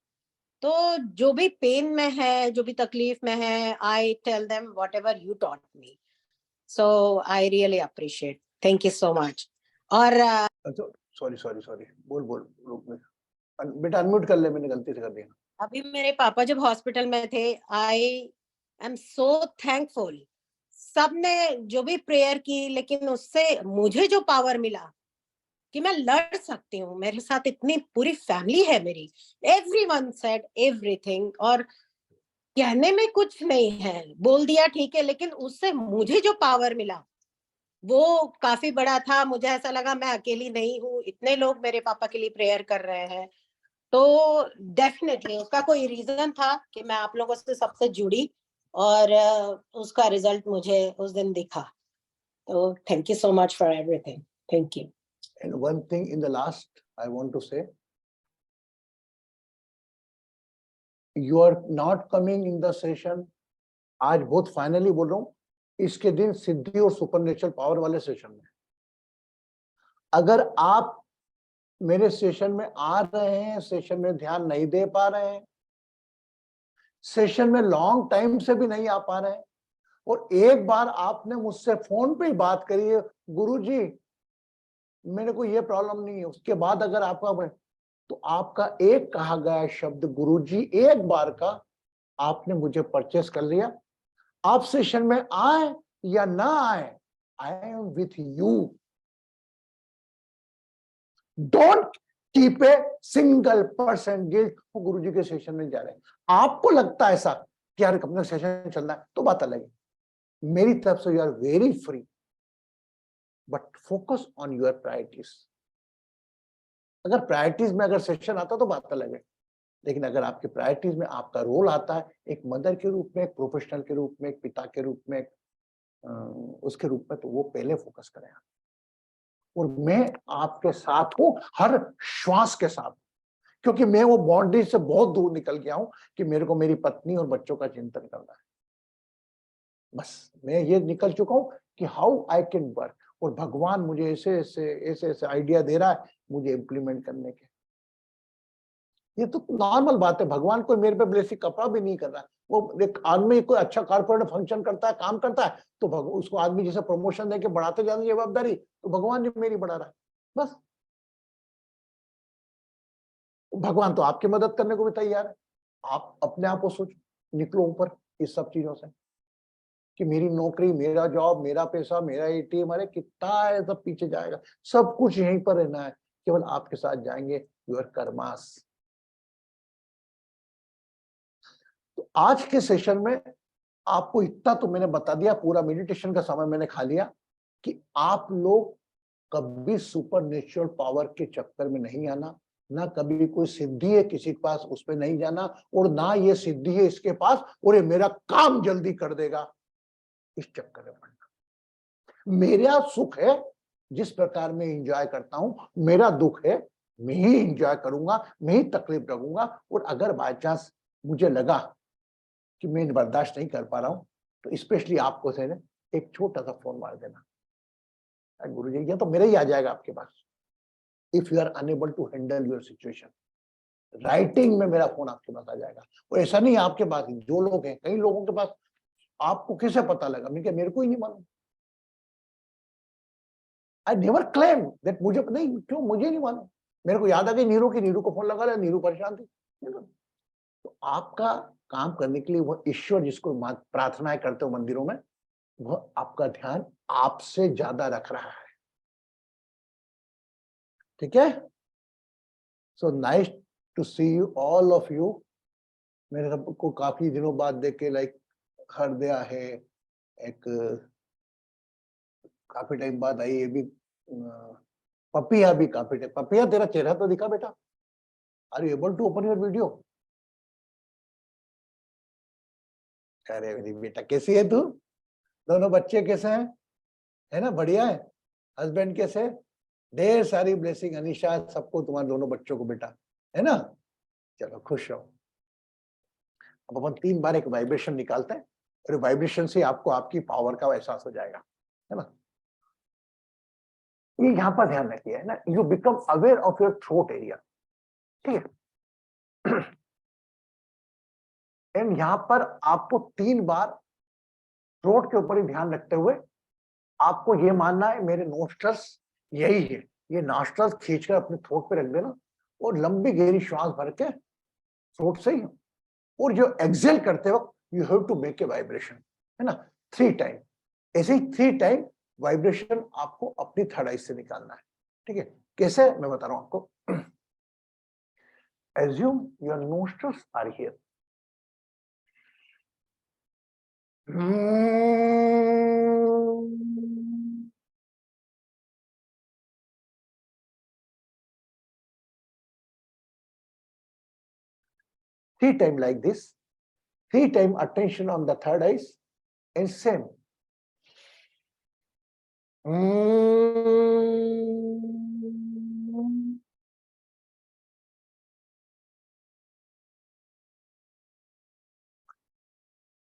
तो जो भी पेन में है, जो भी तकलीफ में है, I tell them whatever you taught me. So I really appreciate. Thank you so much. और सॉरी बोल रुक में बेटा, अनम्यूट कर ले, मैंने गलती से कर दिया. अभी मेरे पापा जब हॉस्पिटल में थे, आई एम सो थैंकफुल. सबने जो भी प्रेयर की, लेकिन उससे मुझे जो पावर मिला कि मैं लड़ सकती हूँ, मेरे साथ इतनी पूरी फैमिली है मेरी, एवरीवन सेड एवरीथिंग, और कहने में कुछ नहीं है, बोल दिया ठीक है, लेकिन उससे मुझे जो पावर मिला वो काफी बड़ा था. मुझे ऐसा लगा मैं अकेली नहीं हूँ, इतने लोग मेरे पापा के लिए प्रेयर कर रहे हैं. तो डेफिनेटली उसका कोई रीजन था कि मैं आप लोगों से सबसे जुड़ी, और उसका रिजल्ट मुझे उस दिन दिखा. तो thank you so much for everything. Thank you. And one thing in the last I want to say, you are not coming in the session. आज बहुत फाइनली बोल रहा हूँ, इसके दिन सिद्धि और सुपरनेचुरल पावर वाले सेशन में। अगर आप मेरे सेशन में आ रहे हैं, सेशन में ध्यान नहीं दे पा रहे हैं, सेशन में लॉन्ग टाइम से भी नहीं आ पा रहे हैं, और एक बार आपने मुझसे फोन पे ही बात करी है, गुरुजी मेरे को ये प्रॉब्लम नहीं है, उसके बाद अगर आपका, तो आपका एक कहा गया शब्द गुरुजी एक बार का आपने मुझे परचेस कर लिया। आप सेशन में आए या ना आए, I am with you. Don't keep a single person guilt. वो गुरुजी के सेशन में जा रहे हैं, आपको लगता है ऐसा कि यार अपना सेशन चलना है तो बात अलग है, मेरी तरफ से you are very free, but focus on your priorities. अगर प्रायोरिटीज में अगर सेशन आता तो बात अलग है, लेकिन अगर आपके प्रायोरिटीज में आपका रोल आता है एक मदर के रूप में, एक प्रोफेशनल के रूप में, एक पिता के रूप में, उसके रूप में, तो वो पहले फोकस करें। और मैं आपके साथ हूं हर श्वास के साथ, क्योंकि मैं वो बाउंड्री से बहुत दूर निकल गया हूं कि मेरे को मेरी पत्नी और बच्चों का चिंतन करना है। बस मैं ये निकल चुका हूं कि हाउ आई कैन वर्क, और भगवान मुझे ऐसे ऐसे आइडिया दे रहा है मुझे इम्प्लीमेंट करने के। ये तो नॉर्मल बात है, भगवान कोई मेरे पे ब्लेसिंग कपड़ा भी नहीं कर रहा है। वो एक आदमी कोई अच्छा कारपोरेट फंक्शन करता है, काम करता है, तो उसको आदमी जैसे प्रमोशन देके बढ़ाते जाने जवाबदारी, तो भगवान ने मेरी बढ़ा रहा है। बस भगवान तो आपकी मदद करने को भी तैयार है। आप अपने आप को सोचो, निकलो ऊपर इस सब चीजों से, कि मेरी नौकरी, मेरा जॉब, मेरा पैसा, मेरा एटीएम, अरे कितना है, सब पीछे जाएगा, सब कुछ यहीं पर रहना है, केवल आपके साथ जाएंगे योर कर्मास। तो आज के सेशन में आपको इतना तो मैंने बता दिया, पूरा मेडिटेशन का समय मैंने खा लिया, कि आप लोग कभी सुपर नेचुरल पावर के चक्कर में नहीं आना, ना कभी कोई सिद्धि है किसी के पास उस पर नहीं जाना, और ना ये सिद्धि है इसके पास और ये मेरा काम जल्दी कर देगा, इस चक्कर में पड़ना। मेरा सुख है जिस प्रकार में एंजॉय करता हूं, मेरा दुख है मैं ही एंजॉय करूंगा, मैं ही तकलीफ रखूंगा, और अगर बाय चांस मुझे लगा कि मैं बर्दाश्त नहीं कर पा रहा हूं, तो स्पेशली आपको से एक छोटा सा फोन मार देना, गुरुजी ये तो मेरा ही आ जाएगा आपके पास। If you are unable to handle your situation, writing में मेरा फोन आपके पास आ जाएगा। और ऐसा नहीं आपके पास, जो लोग हैं कई लोगों के पास, आपको कैसे पता लगा, मैं क्या मेरे को ही नहीं मालूम। आई नेवर क्लेम दैट मुझे नहीं, क्यों मुझे नहीं मालूम, मेरे को याद आ गई नीरू की, नीरू को फोन लगा रहा, नीरू परेशान थी। तो आपका काम करने के लिए वह ईश्वर जिसको प्रार्थनाएं करते हो मंदिरों में, वह आपका ध्यान आपसे ज्यादा रख रहा है। ठीक है, so nice to see you all of you. मेरे सबको काफी दिनों बाद देख के, लाइक हरदया है एक, काफी टाइम बाद आई, ये भी पपिया भी काफी टाइम। पपिया तेरा चेहरा तो दिखा बेटा, are you able to open your video? अरे मेरी बेटा कैसी है तू, दोनों बच्चे कैसे हैं, है ना, बढ़िया है, हस्बैंड कैसे है? ढेर सारी ब्लेसिंग अनिशा सबको, तुम्हारे दोनों बच्चों को बेटा, है ना, चलो खुश रहो। अब अपन 3 बार एक वाइब्रेशन निकालते हैं, और वाइब्रेशन से आपको आपकी पावर का एहसास हो जाएगा, है ना। ये यहाँ पर ध्यान रखिए, है ना, you become aware of your throat area, ठीक है। एंड यहाँ पर आपको 3 बार थ्रोट के ऊपर ही ध्यान रखते हुए आपको ये मानना है मेरे नोस्ट्रल्स यही है, ये नोस्ट्रल्स खींचकर अपने थ्रोट पे रख देना, और लंबी गहरी श्वास भर के थ्रोट से ही, और जो एक्सेल करते वक्त you have to make a vibration, है ना, 3 टाइम। ऐसे ही 3 टाइम वाइब्रेशन आपको अपनी थर्ड आई से निकालना है, ठीक है। कैसे, मैं बता रहा हूं आपको। Assume your nostrils are here, three time like this, 3 time attention on the third eyes, and same.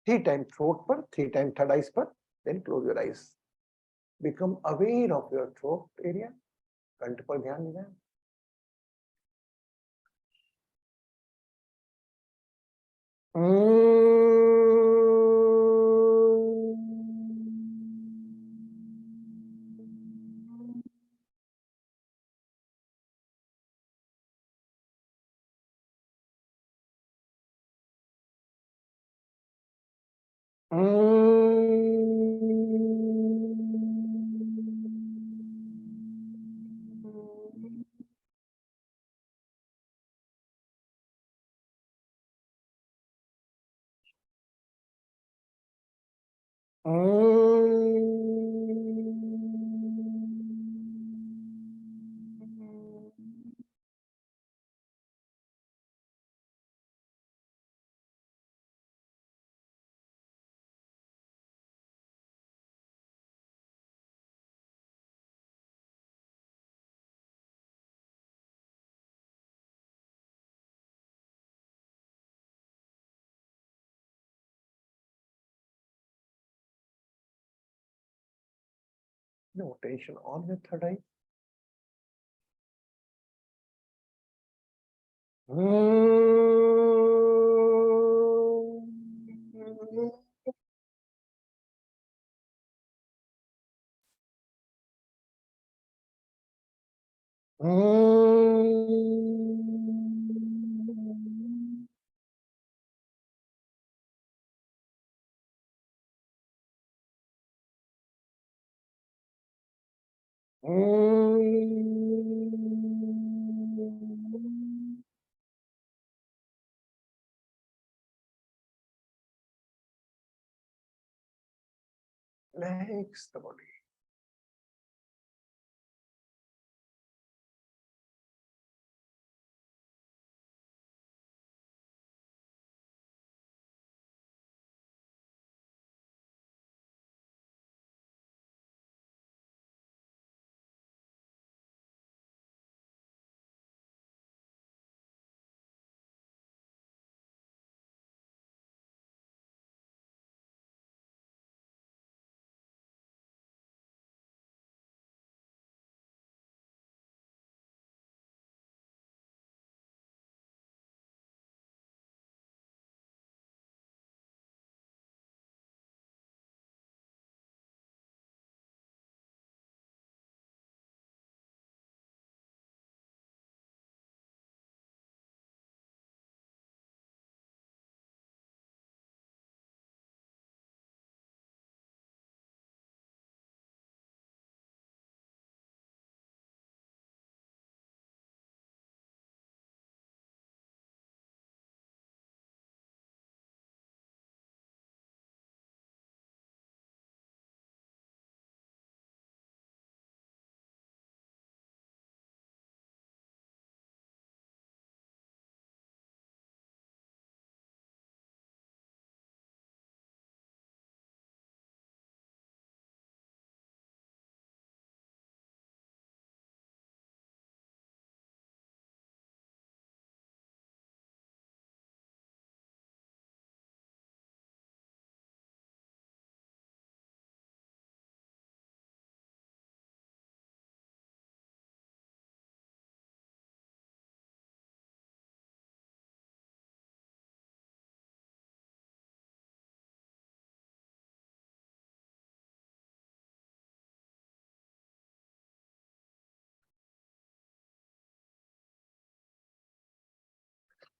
Three time throat पर, 3 टाइम थर्ड आइज पर, Then close your eyes. Become aware of your throat area. कंठ पर ध्यान देना. No tension on your third eye. Relax the body.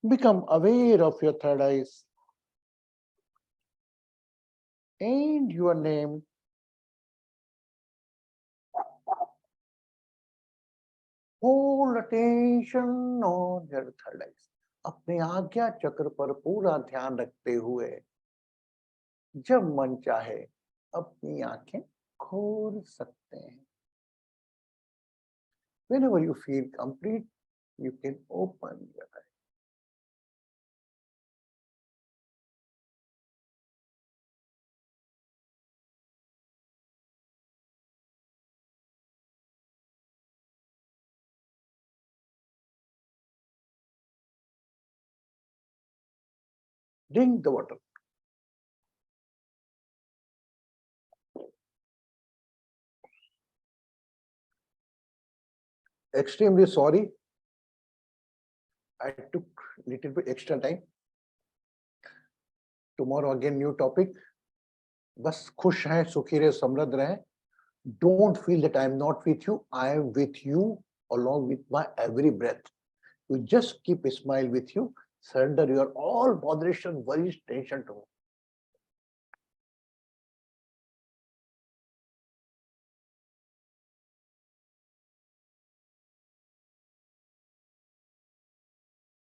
Become aware of your third eyes and your name. Hold attention on your third eyes. अपने आज्ञा चक्र पर पूरा ध्यान रखते हुए जब मन चाहे अपनी आंखें खोल सकते हैं. Whenever you feel complete, you can open your eyes. Drink the water. extremely sorry. I took little bit extra time. Tomorrow again new topic. बस खुश हैं, सुखी रहे, समृद्ध रहें. Don't feel that I am not with you. I am with you along with my every breath. You just keep a smile with you. Surrender your all botheration, worries, tension to me.